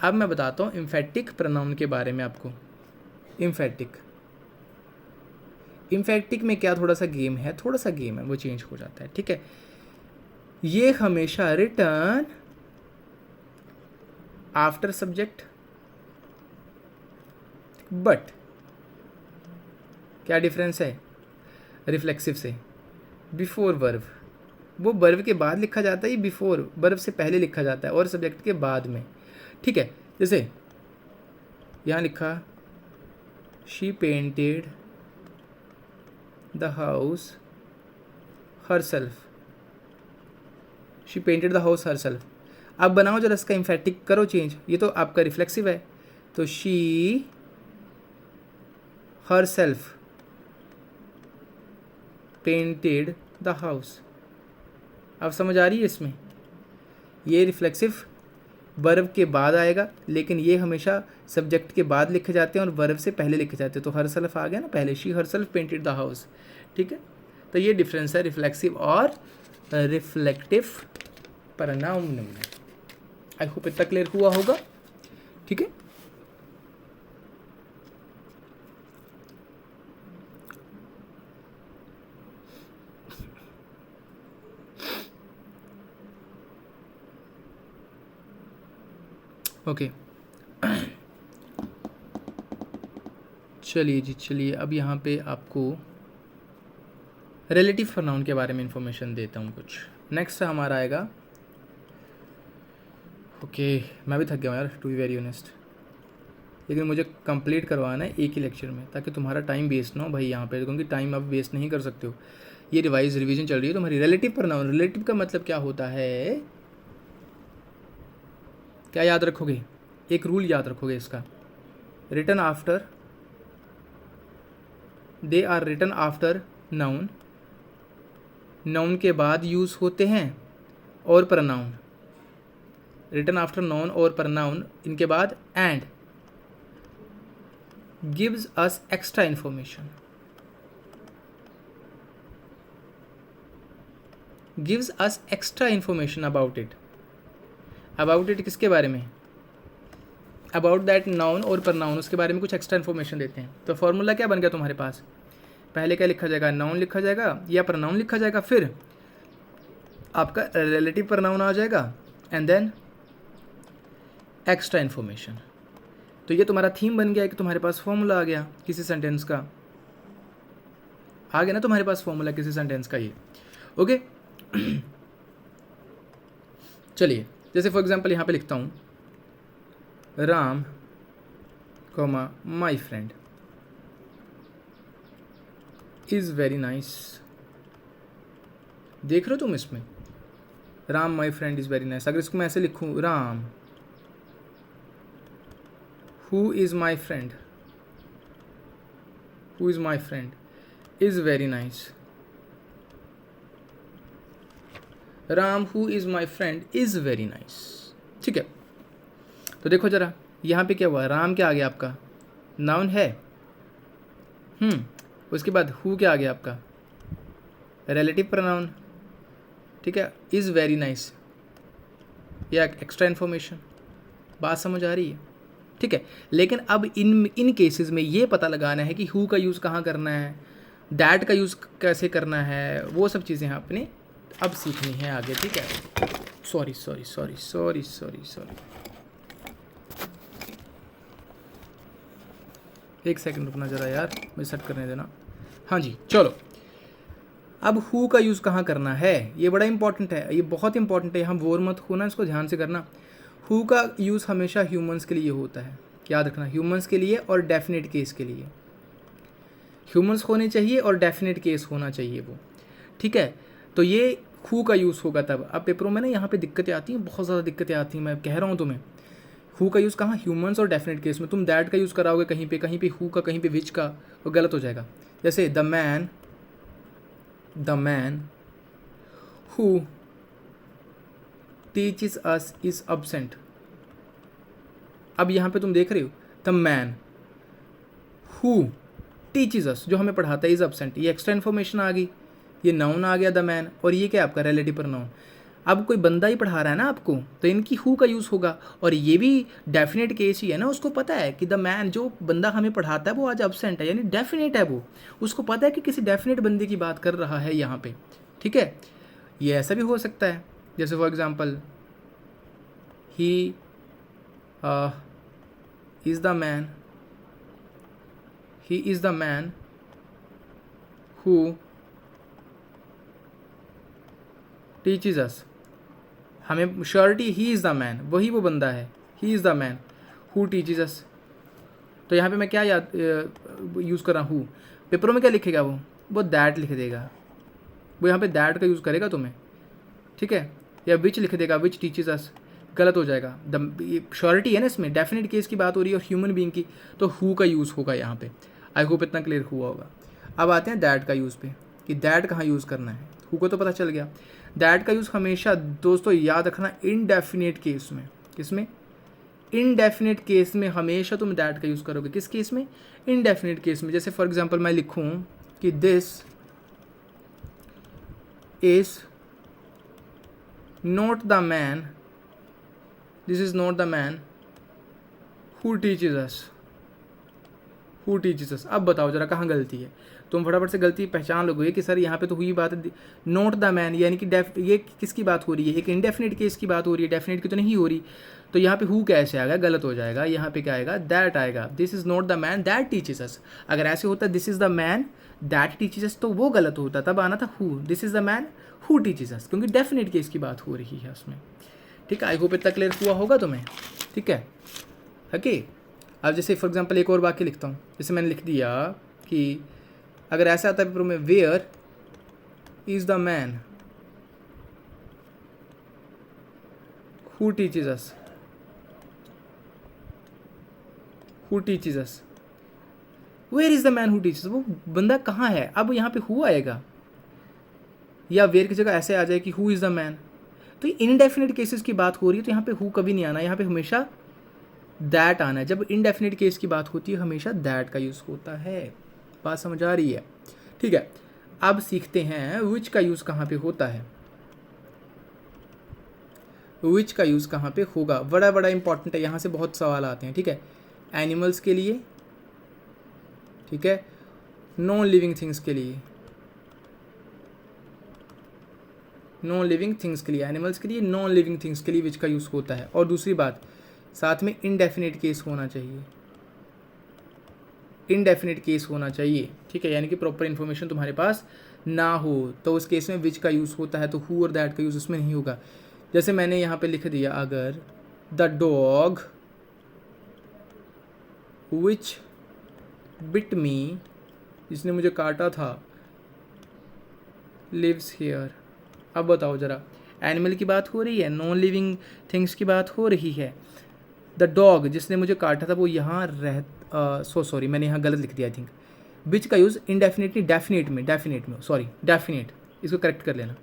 अब मैं बताता हूँ एम्फैटिक प्रोनाउन के बारे में आपको। एम्फैटिक में क्या, थोड़ा सा गेम है, वो चेंज हो जाता है। ठीक है, ये हमेशा रिटर्न आफ्टर सब्जेक्ट, बट क्या डिफरेंस है रिफ्लेक्सिव से, बिफोर वर्ब। वो वर्ब के बाद लिखा जाता है, ये बिफोर वर्ब से पहले लिखा जाता है और सब्जेक्ट के बाद में। ठीक है, जैसे यहाँ लिखा she painted the house herself, she painted the house herself. अब बनाओ जरा इसका इम्फेटिक करो चेंज, ये तो आपका रिफ्लेक्सिव है, तो she herself painted the house. अब समझ आ रही है इसमें, ये रिफ्लेक्सिव वर्ब के बाद आएगा, लेकिन ये हमेशा सब्जेक्ट के बाद लिखे जाते हैं और वर्ब से पहले लिखे जाते हैं। तो हरसेल्फ आ गया ना पहले, she herself painted the house, ठीक है। तो ये डिफरेंस है रिफ्लेक्सिव और रिफ्लेक्टिव प्रोनाउन में। आई होप इतना क्लियर हुआ होगा, ठीक है। ओके चलिए जी, चलिए अब यहाँ पे आपको रिलेटिव प्रोनाउन के बारे में इंफॉर्मेशन देता हूँ कुछ। नेक्स्ट हमारा आएगा, ओके मैं भी थक गया हूँ यार टू बी वेरी ऑनेस्ट, लेकिन मुझे कंप्लीट करवाना है एक ही लेक्चर में, ताकि तुम्हारा टाइम वेस्ट ना हो भाई यहाँ पे, क्योंकि टाइम आप वेस्ट नहीं कर सकते हो। ये रिवीजन चल रही है तुम्हारी। रिलेटिव प्रोनाउन, रिलेटिव का मतलब क्या होता है, क्या याद रखोगे, एक रूल याद रखोगे इसका, written after, they are written after noun, noun के बाद यूज़ होते हैं, और प्रोनाउन, रिटन आफ्टर नाउन और प्रोनाउन, इनके बाद and gives us extra information, gives us extra information about it. About it किसके बारे में, अबाउट दैट नाउन और प्रोनाउन, उसके बारे में कुछ एक्स्ट्रा इन्फॉर्मेशन देते हैं। तो फॉर्मूला क्या बन गया तुम्हारे पास, पहले क्या लिखा जाएगा, नाउन लिखा जाएगा या प्रोनाउन लिखा जाएगा, फिर आपका रिलेटिव प्रोनाउन आ जाएगा, एंड देन एक्स्ट्रा इन्फॉर्मेशन। तो ये तुम्हारा थीम बन गया कि तुम्हारे पास फॉर्मूला आ गया किसी सेंटेंस का, आ गया ना तुम्हारे पास फॉर्मूला किसी सेंटेंस का ये, ओके। चलिए जैसे फॉर एग्जांपल यहाँ पे लिखता हूँ, Ram comma my friend is very nice. देख रहे हो तुम इसमें, Ram my friend is very nice. अगर इसको मैं ऐसे लिखूँ, Ram who is my friend, who is my friend is very nice, Ram who is my friend is very nice, ठीक है। तो देखो जरा यहाँ पे क्या हुआ, राम क्या आ गया आपका, नाउन है, उसके बाद हु क्या आ गया आपका, रिलेटिव प्रोनाउन, ठीक है, इज़ वेरी नाइस, या एक्स्ट्रा इन्फॉर्मेशन। बात समझ आ रही है, ठीक है। लेकिन अब इन केसेस में ये पता लगाना है कि हु का यूज़ कहाँ करना है, दैट का यूज़ कैसे करना है, वो सब चीज़ें आपने अब सीखनी है आगे, ठीक है। Sorry sorry sorry sorry sorry sorry, एक सेकंड रुकना ज़रा यार, मुझे सेट करने देना। हाँ जी चलो, अब हु का यूज़ कहाँ करना है, ये बड़ा इंपॉर्टेंट है, ये बहुत इंपॉर्टेंट है, हम बोर मत होना, इसको ध्यान से करना। हु का यूज़ हमेशा ह्यूमंस के लिए होता है, याद रखना, ह्यूमंस के लिए और डेफिनेट केस के लिए। ह्यूमंस होने चाहिए और डेफिनेट केस होना चाहिए वो, ठीक है। तो ये हु का यूज़ होगा तब। अब पेपरों में ना यहाँ पे दिक्कतें आती हैं, बहुत ज़्यादा दिक्कतें आती हैं, मैं कह रहा हूँ तुम्हें। हु का यूज़ कहाँ, ह्यूमंस और डेफिनेट केस में। तुम दैट का यूज़ कराओगे कहीं पे हु का, कहीं पे विच का, वो गलत हो जाएगा। जैसे the man who teaches us is absent. अब यहाँ पे तुम देख रहे हो, द मैन हु टीचेस अस, जो हमें पढ़ाता है, इज अब्सेंट, ये एक्स्ट्रा इन्फॉर्मेशन आ गई, ये नाउन आ गया द मैन, और ये क्या आपका रिलेटिव प्रोनाउन। अब कोई बंदा ही पढ़ा रहा है ना आपको, तो इनकी हु का यूज़ होगा, और ये भी डेफिनेट केस ही है ना, उसको पता है कि द मैन, जो बंदा हमें पढ़ाता है वो आज अब्सेंट है, यानी डेफिनेट है वो, उसको पता है कि किसी डेफिनेट बंदे की बात कर रहा है यहाँ पे, ठीक है। ये ऐसा भी हो सकता है, जैसे for example he is the man, he is the man who teaches us, हमें surety he is the man, वही वो बंदा है, he is the man who teaches us. तो यहाँ पे मैं क्या याद यूज़ कर रहा हूँ, पेपरों में क्या लिखेगा वो दैट लिख देगा, वो यहाँ पे दैट का यूज़ करेगा तुम्हें, ठीक है, या विच लिख देगा, विच टीचेस अस, गलत हो जाएगा। द श्योरिटी है ना इसमें, डेफिनेट केस की बात हो रही है और ह्यूमन बीइंग की, तो हु का यूज़ होगा यहाँ पे। आई होप इतना क्लियर हुआ होगा। अब आते हैं दैट का यूज़ पे कि दैट कहाँ यूज़ करना है। हु को तो पता चल गया। दैट का यूज़ हमेशा दोस्तों याद रखना इनडेफिनेट केस में। किसमें? इनडेफिनेट केस में हमेशा तुम दैट का यूज़ करोगे। किस केस में? इनडेफिनेट केस में। जैसे फॉर एग्जांपल मैं लिखूं कि this is not the man, this is not the man who teaches us, who teaches अस। अब बताओ जरा कहाँ गलती है। तुम फटाफट से गलती पहचान लोगे कि सर यहाँ पे तो हुई बात है नॉट द मैन, यानी कि ये किसकी बात हो रही है? एक इंडेफिनिट केस की बात हो रही है, डेफिनेट की तो नहीं हो रही। तो यहाँ पे हु कैसे आएगा? गलत हो जाएगा। यहाँ पे क्या आएगा? दैट आएगा। This is not the man that teaches us. अगर ऐसे होता this is the man that teaches us तो वो गलत होता, तब आना था who. This is the man who teaches अस, क्योंकि डेफिनेट केस की बात हो रही है उसमें। ठीक है, आई होप इतना क्लियर हुआ होगा तुम्हें। ठीक है, ओके। अब जैसे फॉर एग्जाम्पल एक और वाक्य लिखता हूँ। जैसे मैंने लिख दिया कि अगर ऐसा आता है पेपर में, where is the man who teaches us, who teaches us, where is the man who teaches, वो बंदा कहाँ है? अब यहाँ पे हु आएगा, या वेयर की जगह ऐसे आ जाए कि हु इज द मैन। तो इनडेफिनेट केसेस की बात हो रही है, तो यहाँ पे हु कभी नहीं आना, यहाँ पे हमेशा दैट आना है। जब इनडेफिनेट केस की बात होती है हमेशा दैट का यूज़ होता है। बात समझ आ रही है? ठीक है, अब सीखते हैं विच का यूज़ कहाँ पे होता है। विच का यूज़ कहाँ पे होगा, बड़ा बड़ा इंपॉर्टेंट है, यहाँ से बहुत सवाल आते हैं। ठीक है, एनिमल्स के लिए, ठीक है, नॉन लिविंग थिंग्स के लिए, नॉन लिविंग थिंग्स के लिए, एनिमल्स के लिए, नॉन लिविंग थिंग्स के लिए विच का यूज़ होता है। और दूसरी बात, साथ में इनडेफिनेट केस होना चाहिए, इनडेफिनेट केस होना चाहिए। ठीक है, यानी कि प्रॉपर इन्फॉर्मेशन तुम्हारे पास ना हो, तो उस केस में विच का यूज़ होता है, तो हु और दैट का यूज़ उसमें नहीं होगा। जैसे मैंने यहाँ पे लिख दिया, अगर द डॉग विच बिट मी, जिसने मुझे काटा था, लिव्स हियर। अब बताओ जरा, एनिमल की बात हो रही है, नॉन लिविंग थिंग्स की बात हो रही है। द डॉग जिसने मुझे काटा था वो यहाँ सॉरी मैंने यहाँ गलत लिख दिया आई थिंक। विच का यूज़ इनडेफिनेटली डेफिनेट में सॉरी डेफिनेट, इसको करेक्ट कर लेना।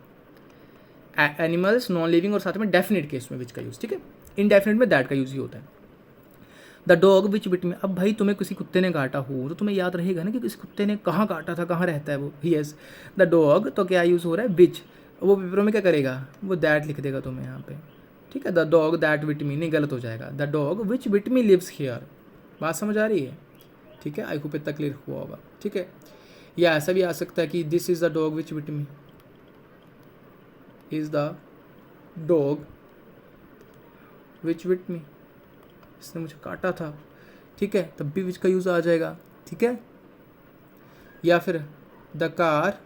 एनिमल्स, नॉन लिविंग और साथ में डेफिनेट केस में विच का यूज़। ठीक है, इनडेफिनेट में दैट का यूज़ ही होता है। द डॉग विच बिट मी, अब भाई तुम्हें किसी कुत्ते ने काटा हो तो तुम्हें याद रहेगा ना कि किसी कुत्ते ने कहाँ काटा था, कहाँ रहता है वो। यस, द डॉग, तो क्या यूज़ हो रहा है? विच। वो पेपरों में क्या करेगा? वो दैट लिख देगा तुम्हें यहाँ पे। ठीक है, the dog that bit me, नहीं गलत हो जाएगा, the dog which bit me lives here. बात समझ आ रही है? ठीक है, आई होप इतना क्लियर हुआ होगा। ठीक है, या ऐसा भी आ सकता है कि this is the dog which bit me, is the dog which bit me, इसने मुझे काटा था। ठीक है, तब भी विच का यूज़ आ जाएगा। ठीक है, या फिर the car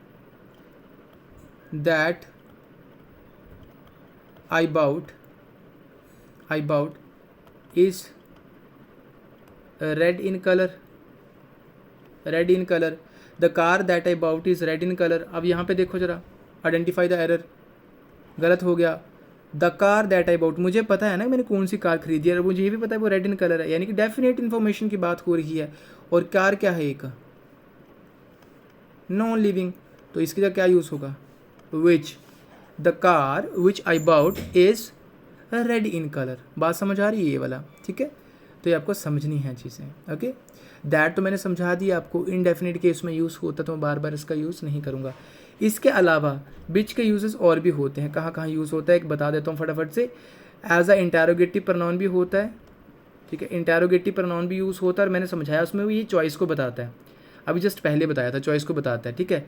that I bought is red in colour, red in colour, the car that I bought is red in colour. अब यहाँ पे देखो जरा, आइडेंटिफाई द एरर, गलत हो गया। The car that I bought, मुझे पता है ना मैंने कौन सी कार खरीदी है, और मुझे ये भी पता है वो रेड इन कलर है, यानी कि डेफिनेट इन्फॉर्मेशन की बात हो रही है। और कार क्या है? एक नॉन लिविंग, तो इसकी जगह क्या यूज़ होगा? Which. The car which I bought is red in colour. बात समझ आ रही है ये वाला? ठीक है, तो ये आपको समझनी है चीज़ें। ओके, दैट तो मैंने समझा दिया आपको, इनडेफिनेट केस में यूज़ होता, तो मैं बार बार इसका यूज़ नहीं करूँगा। इसके अलावा विच के यूजेस और भी होते हैं। कहाँ कहाँ यूज़ होता है एक बता देता हूँ फटाफट से। एज अ इंटेरोगेटिव प्रोनाउन भी होता है। ठीक है, इंटेरोगेटिव प्रोनाउन भी यूज़ होता है, और मैंने समझाया उसमें भी ये चॉइस को बताता है, अभी जस्ट पहले बताया था, चॉइस को बताता है। ठीक है,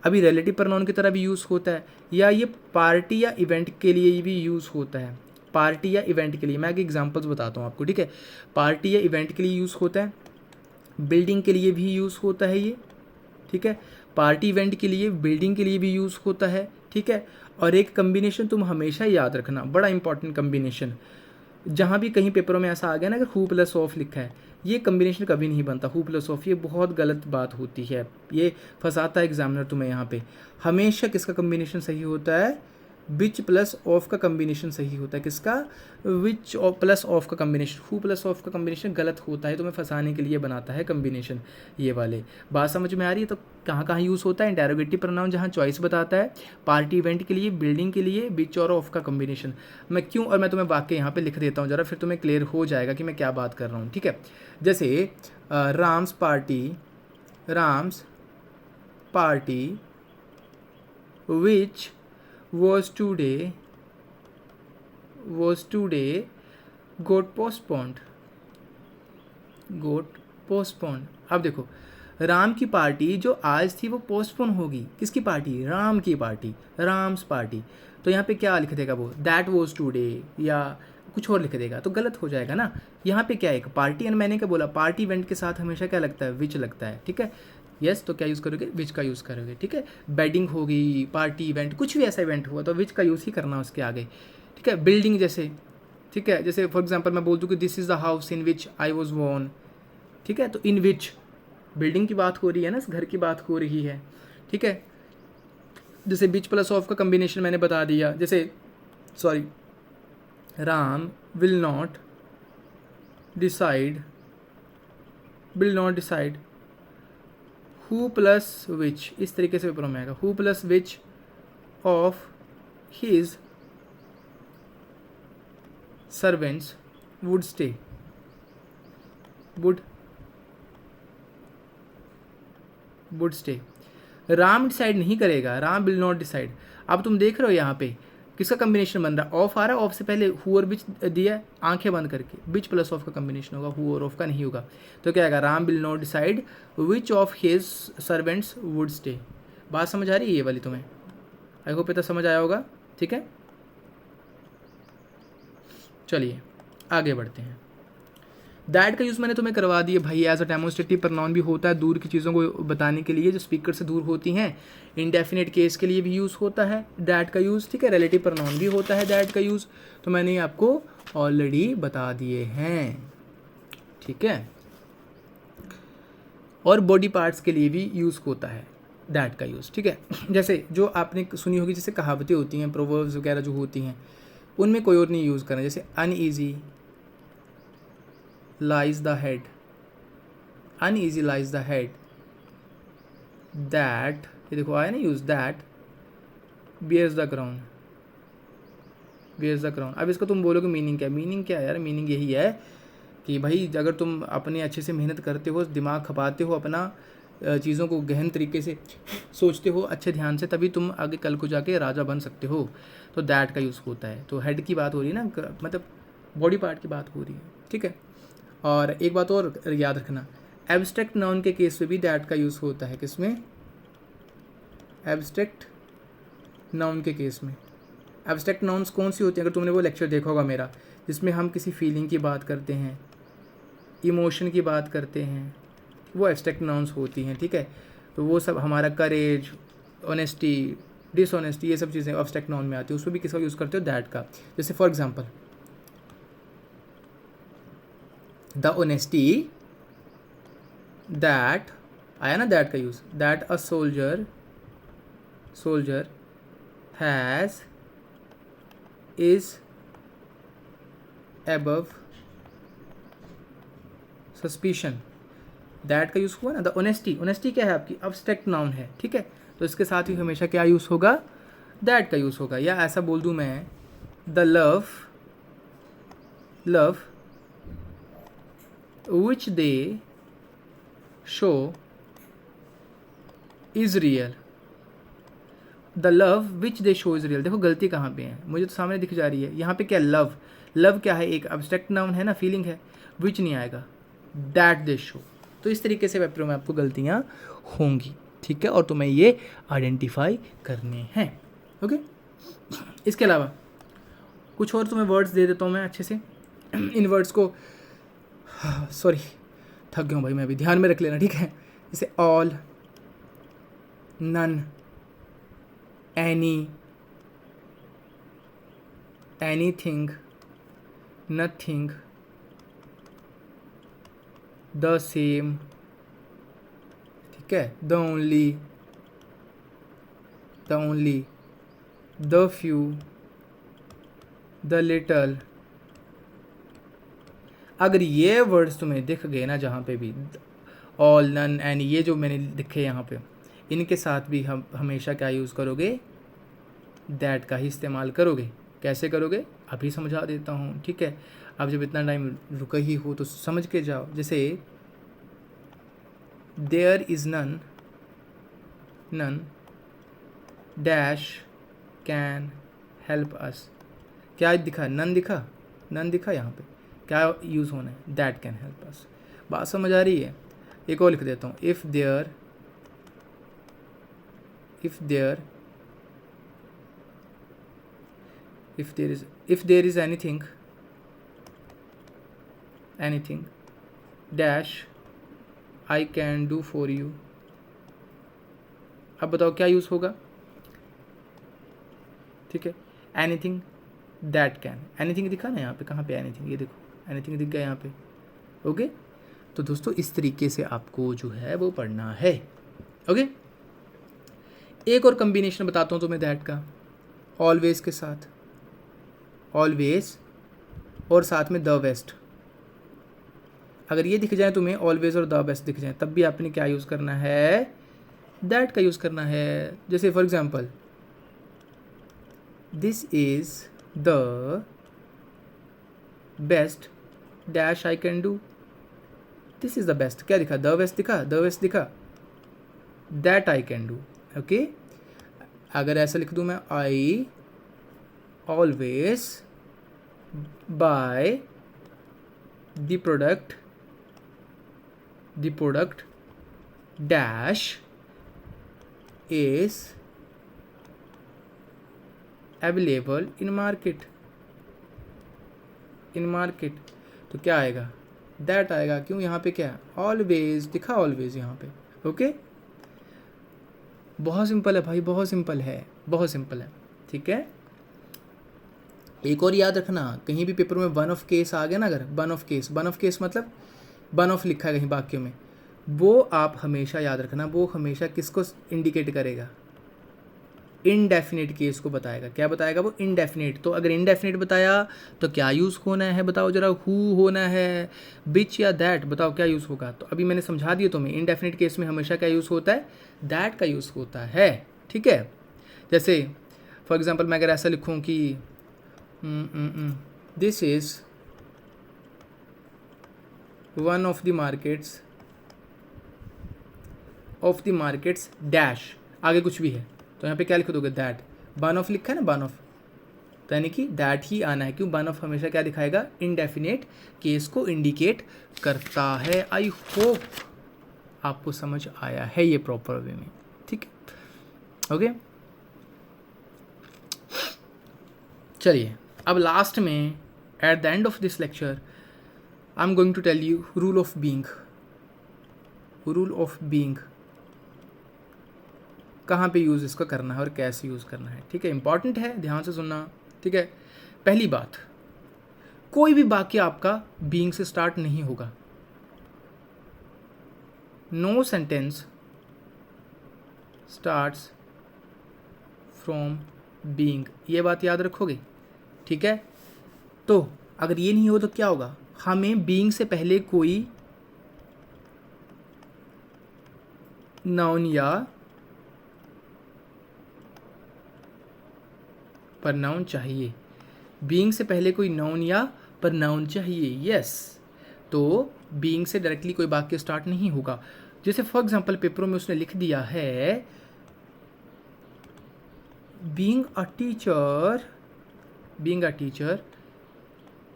अभी रिलेटिव प्रोनाउन की तरह भी यूज़ होता है, या ये पार्टी या इवेंट के लिए भी यूज़ होता है। पार्टी या इवेंट के लिए मैं आगे एग्जांपल्स बताता हूँ आपको। ठीक है, पार्टी या इवेंट के लिए यूज़ होता है, बिल्डिंग के लिए भी यूज़ होता है ये। ठीक है, पार्टी इवेंट के लिए, बिल्डिंग के लिए भी यूज़ होता है। ठीक है, और एक कम्बिनेशन तुम हमेशा याद रखना, बड़ा इंपॉर्टेंट कम्बिनेशन, जहाँ भी कहीं पेपरों में ऐसा आ गया ना, अगर हु प्लस ऑफ लिखा है, ये कम्बिनेशन कभी नहीं बनता, हु प्लस ऑफ, ये बहुत गलत बात होती है, ये फंसाता है एग्जामिनर तुम्हें यहाँ पे। हमेशा किसका कम्बिनेशन सही होता है, विच प्लस ऑफ का कम्बिनेशन सही होता है। किसका, विच प्लस ऑफ का कम्बिनेशन। हु प्लस ऑफ का कम्बिनेशन गलत होता है, तुम्हें फंसाने के लिए बनाता है कम्बिनेशन ये वाले। बात समझ में आ रही है? तो कहाँ कहाँ यूज़ होता है, इंटेरोगेटिव प्रोनाउन जहाँ चॉइस बताता है, पार्टी इवेंट के लिए, बिल्डिंग के लिए, विच और ऑफ का कम्बिनेशन। मैं क्यों, और मैं तुम्हें वाक्य यहाँ पे लिख देता हूँ ज़रा, फिर तुम्हें क्लियर हो जाएगा कि मैं क्या बात कर रहा हूँ, ठीक है। जैसे Ram's party which was today got postponed। अब देखो, राम की पार्टी जो आज थी वो पोस्टपोन होगी। किसकी पार्टी, राम की पार्टी, राम्स पार्टी। तो यहाँ पे क्या लिख देगा वो, दैट वॉज टूडे, या कुछ और लिख देगा, तो गलत हो जाएगा ना। यहाँ पे क्या है, एक पार्टी, एंड मैंने क्या बोला, पार्टी इवेंट के साथ हमेशा क्या लगता है, विच लगता है, ठीक है। यस, तो क्या यूज़ करोगे, विच का यूज़ करोगे, ठीक है। बेडिंग होगी, पार्टी इवेंट, कुछ भी ऐसा इवेंट हुआ तो विच का यूज़ ही करना उसके आगे, ठीक है। बिल्डिंग जैसे, ठीक है, जैसे फॉर एग्जांपल मैं बोल दूँ कि this is the house in which I was born, ठीक है। तो इन विच बिल्डिंग की बात हो रही है ना, इस घर की बात हो रही है, ठीक है। जैसे विच प्लस ऑफ का कम्बिनेशन मैंने बता दिया, जैसे sorry, Ram will not decide who plus which, इस तरीके से पेपर में आएगा, who plus which of his servants would stay, would stay. Ram decide नहीं करेगा, राम विल नॉट डिसाइड। अब तुम देख रहे हो यहाँ पे किसका कम्बिनेशन बन रहा है, ऑफ आ रहा है, ऑफ से पहले हु और विच दिया है, आंखें बंद करके, विच प्लस ऑफ का कम्बिनेशन होगा, हु और ऑफ का नहीं होगा। तो क्या आएगा, Ram will not decide which of his servants would stay. बात समझ आ रही है ये वाली तुम्हें, आई होप इतना समझ आया होगा, ठीक है। चलिए आगे बढ़ते हैं। दैट का यूज़ मैंने तुम्हें करवा दिया भाई, एज अ डेमोन्स्ट्रेटिव प्रोनाउन भी होता है दूर की चीज़ों को बताने के लिए जो स्पीकर से दूर होती हैं। इंडेफिनेट केस के लिए भी यूज़ होता है दैट का यूज़, ठीक है। रिलेटिव प्रोनाउन भी होता है दैट का यूज़, तो मैंने आपको ऑलरेडी बता दिए हैं, ठीक है। और बॉडी पार्ट्स के लिए भी यूज़ होता है दैट का यूज़, ठीक है। जैसे जो आपने सुनी होगी, जैसे कहावतें होती हैं, प्रोवर्ब्स वगैरह जो होती हैं, उनमें कोई और नहीं यूज़ करना। जैसे uneasy lies the head, uneasy lies the head, that, ये देखो आया ना use, that bears the crown, अब इसको तुम बोलोगे मीनिंग क्या है, मीनिंग क्या है यार, मीनिंग यही है कि भाई अगर तुम अपने अच्छे से मेहनत करते हो, दिमाग खपाते हो अपना, चीज़ों को गहन तरीके से सोचते हो अच्छे ध्यान से, तभी तुम आगे कल को जाके राजा बन सकते हो। तो दैट का यूज़ होता है। तो हेड की बात हो रही है ना, मतलब बॉडी पार्ट की बात हो रही है, ठीक है। और एक बात और याद रखना, एब्स्ट्रैक्ट नाउन के केस में भी दैट का यूज़ होता है। किसमें, एब्स्ट्रैक्ट नाउन के केस में। एब्स्ट्रैक्ट नाउन्स कौन सी होती हैं, अगर तुमने वो लेक्चर देखा होगा मेरा, जिसमें हम किसी फीलिंग की बात करते हैं, इमोशन की बात करते हैं, वो एब्स्ट्रैक्ट नाउन्स होती हैं, ठीक है। तो वो सब हमारा करेज, ऑनेस्टी, डिसऑनेस्टी, ये सब चीज़ें एब्स्ट्रैक्ट नाउन में आती है। उसमें भी किसका यूज़ करते हो, दैट का। जैसे for example the honesty that, आया ना दैट का use, that a soldier has is above suspicion. That का यूज़ हुआ ना। द ऑनेस्टी क्या है आपकी, एब्स्ट्रैक्ट नाउन है, ठीक है। तो इसके साथ ही हमेशा क्या यूज़ होगा, दैट का यूज़ होगा। या ऐसा बोल दूँ मैं, the love which they show is real, the love which they show is real। देखो गलती कहाँ पे है, मुझे तो सामने दिख जा रही है। यहाँ पे क्या, लव क्या है, एक एब्स्ट्रैक्ट नाउन है ना, फीलिंग है, विच नहीं आएगा, दैट दे शो। तो इस तरीके से पेपरों में आपको गलतियाँ होंगी, ठीक है, और तुम्हें ये आइडेंटिफाई करने हैं, ओके। इसके अलावा कुछ और तुम्हें वर्ड्स दे देता हूँ मैं अच्छे से। इन वर्ड्स को, सॉरी थक गया हूँ भाई मैं अभी, ध्यान में रख लेना, ठीक है। जैसे all, none, any, anything, nothing, the same, ठीक है, the only, the few, the little. अगर ये वर्ड्स तुम्हें दिख गए ना जहाँ पे भी, ऑल, नन, एंड, ये जो मैंने लिखे यहाँ पे, इनके साथ भी हम हमेशा क्या यूज़ करोगे, दैट का ही इस्तेमाल करोगे। कैसे करोगे अभी समझा देता हूँ, ठीक है। अब जब इतना टाइम रुके ही हो तो समझ के जाओ। जैसे there is none, none dash can help us. क्या दिखा, नन दिखा, नन दिखा, यहाँ पे क्या यूज़ होना है, दैट कैन हेल्प अस। बात समझ आ रही है। एक और लिख देता हूँ, if there is anything dash I can do for you. अब बताओ क्या यूज़ होगा, ठीक है। एनीथिंग दैट कैन, एनीथिंग दिखा ना यहाँ पे, कहाँ पे एनीथिंग, ये देखो एनीथिंग दिख गया यहाँ पे, ओके। तो दोस्तों इस तरीके से आपको जो है वो पढ़ना है, ओके। एक और कम्बिनेशन बताता हूँ तुम्हें दैट का, ऑलवेज के साथ, ऑलवेज और साथ में द बेस्ट। अगर ये दिख जाए तुम्हें, ऑलवेज और द बेस्ट दिख जाए, तब भी आपने क्या यूज़ करना है, दैट का यूज़ करना है। जैसे for example, this is the best dash I can do. This is the best, क्या दिखा, द बेस्ट दिखा, द बेस्ट दिखा, that I can do, okay. अगर ऐसा लिख दूँ मैं, I always by the product dash is available in market, तो क्या आएगा, दैट आएगा। क्यों, यहाँ पे क्या है, ऑलवेज दिखा, ऑलवेज यहाँ पे, ओके। बहुत सिंपल है भाई, बहुत सिंपल है, बहुत सिंपल है, ठीक है। एक और याद रखना, कहीं भी पेपर में वन ऑफ केस आ गया ना, अगर वन ऑफ केस मतलब वन ऑफ लिखा है कहीं वाक्य में, वो आप हमेशा याद रखना, वो हमेशा किसको इंडिकेट करेगा, इनडेफिनेट केस को बताएगा। क्या बताएगा वो, इनडेफिनेट। तो अगर इनडेफिनेट बताया तो क्या यूज़ होना है, बताओ जरा, हु होना है, बिच या दैट, बताओ क्या यूज़ होगा। तो अभी मैंने समझा दिया तुम्हें, इनडेफिनेट केस में हमेशा क्या यूज़ होता है, दैट का यूज़ होता है, ठीक है। जैसे फॉर एग्जाम्पल मैं अगर ऐसा लिखूँ कि this is one of the markets dash, आगे कुछ भी है तो यहाँ पे क्या लिख दोगे, दैट। वन ऑफ लिखा है ना, वन ऑफ, तो यानी कि दैट ही आना है। क्यों, वन ऑफ हमेशा क्या दिखाएगा, इनडेफिनेट केस को इंडिकेट करता है। आई होप आपको समझ आया है ये प्रॉपर वे में, ठीक है, ओके। चलिए अब लास्ट में, at the end of this lecture I am going to tell you rule of being, कहाँ पे यूज़ इसका करना है और कैसे यूज़ करना है, ठीक है। इंपॉर्टेंट है, ध्यान से सुनना, ठीक है। पहली बात, कोई भी वाक्य आपका बीइंग से स्टार्ट नहीं होगा। No sentence starts from being, ये बात याद रखोगे, ठीक है। तो अगर ये नहीं हो तो क्या होगा, हमें बीइंग से पहले कोई नाउन या प्रनाउन चाहिए। बीइंग से पहले कोई नाउन या प्रनाउन चाहिए, यस। तो बीइंग से डायरेक्टली कोई वाक्य स्टार्ट नहीं होगा। जैसे फॉर एग्जांपल पेपरों में उसने लिख दिया है, being a teacher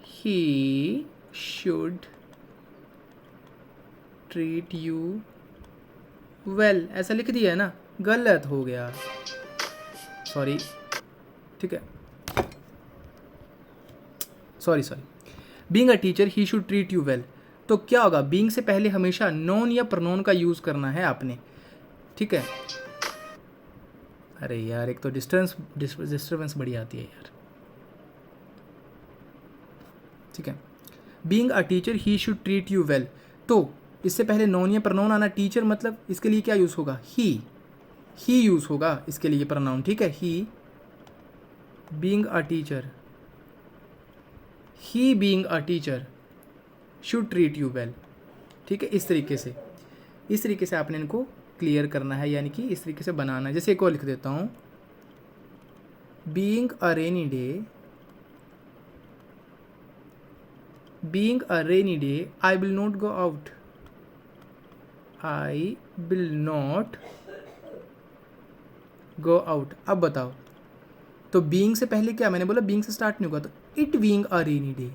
he should treat you well, ऐसा लिख दिया है ना, गलत हो गया, सॉरी, ठीक है, sorry. Being a teacher he should treat you well, तो क्या होगा, बीइंग से पहले हमेशा नोन या प्रनोन का यूज़ करना है आपने, ठीक है। अरे यार एक तो डिस्टर्बेंस बड़ी आती है यार, ठीक है। Being a teacher he should treat you well. तो इससे पहले नॉन या प्रनाउन आना, टीचर मतलब इसके लिए क्या यूज़ होगा, ही यूज़ होगा इसके लिए प्रनाउन, ठीक है। He being a teacher, he being a teacher should treat you well, ठीक है। इस तरीके से आपने इनको क्लियर करना है, यानी कि इस तरीके से बनाना है। जैसे एक और लिख देता हूँ, being a rainy day, being a rainy day I will not go out, I will not go out. अब बताओ, तो बीइंग से पहले क्या, मैंने बोला बीइंग से स्टार्ट नहीं होगा, तो it being a rainy day,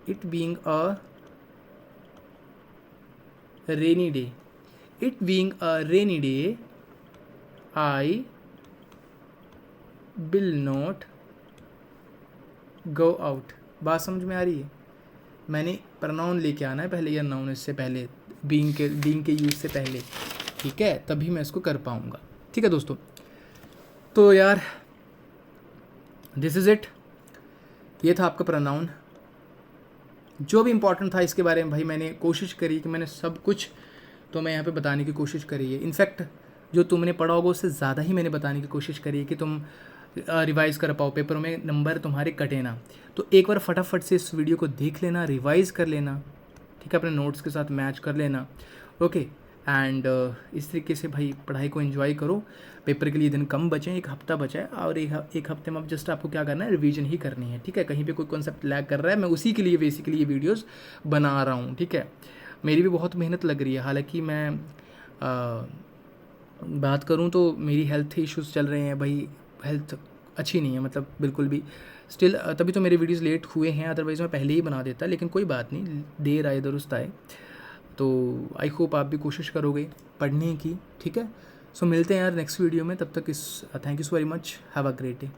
it being a rainy day, it being a rainy day I will not go out. बात समझ में आ रही है? मैंने प्रनाउन लेके आना है पहले या नाउन इससे पहले, बीइंग के यूज से पहले, ठीक है, तभी मैं इसको कर पाऊँगा, ठीक है दोस्तों। तो यार दिस इज़ इट, ये था आपका प्रनाउन। जो भी इम्पोर्टेंट था इसके बारे में भाई मैंने कोशिश करी कि मैंने सब कुछ तो मैं यहाँ पे बताने की कोशिश करी है। इनफैक्ट जो तुमने पढ़ा होगा उससे ज़्यादा ही मैंने बताने की कोशिश करी है कि तुम रिवाइज़ कर पाओ, पेपर में नंबर तुम्हारे कटे ना। तो एक बार फटाफट से इस वीडियो को देख लेना, रिवाइज़ कर लेना, ठीक है, अपने नोट्स के साथ मैच कर लेना, ओके। एंड इस तरीके से भाई पढ़ाई को एंजॉय करो। पेपर के लिए दिन कम बचे, एक हफ्ता बचा है, और एक हफ्ते में अब जस्ट आपको क्या करना है, रिवीजन ही करनी है, ठीक है। कहीं पे कोई कॉन्सेप्ट लैग कर रहा है, मैं उसी के लिए बेसिकली ये वीडियोस बना रहा हूँ, ठीक है। मेरी भी बहुत मेहनत लग रही है, हालांकि मैं बात करूँ तो मेरी हेल्थ इश्यूज़ चल रहे हैं भाई, हेल्थ अच्छी नहीं है मतलब बिल्कुल भी। स्टिल तभी तो मेरे वीडियोस लेट हुए हैं, अदरवाइज़ मैं पहले ही बना देता, लेकिन कोई बात नहीं, देर आए दुरुस्त आए। तो आई होप आप भी कोशिश करोगे पढ़ने की, ठीक है। सो मिलते हैं यार नेक्स्ट वीडियो में, तब तक thank you so very much, have a great day.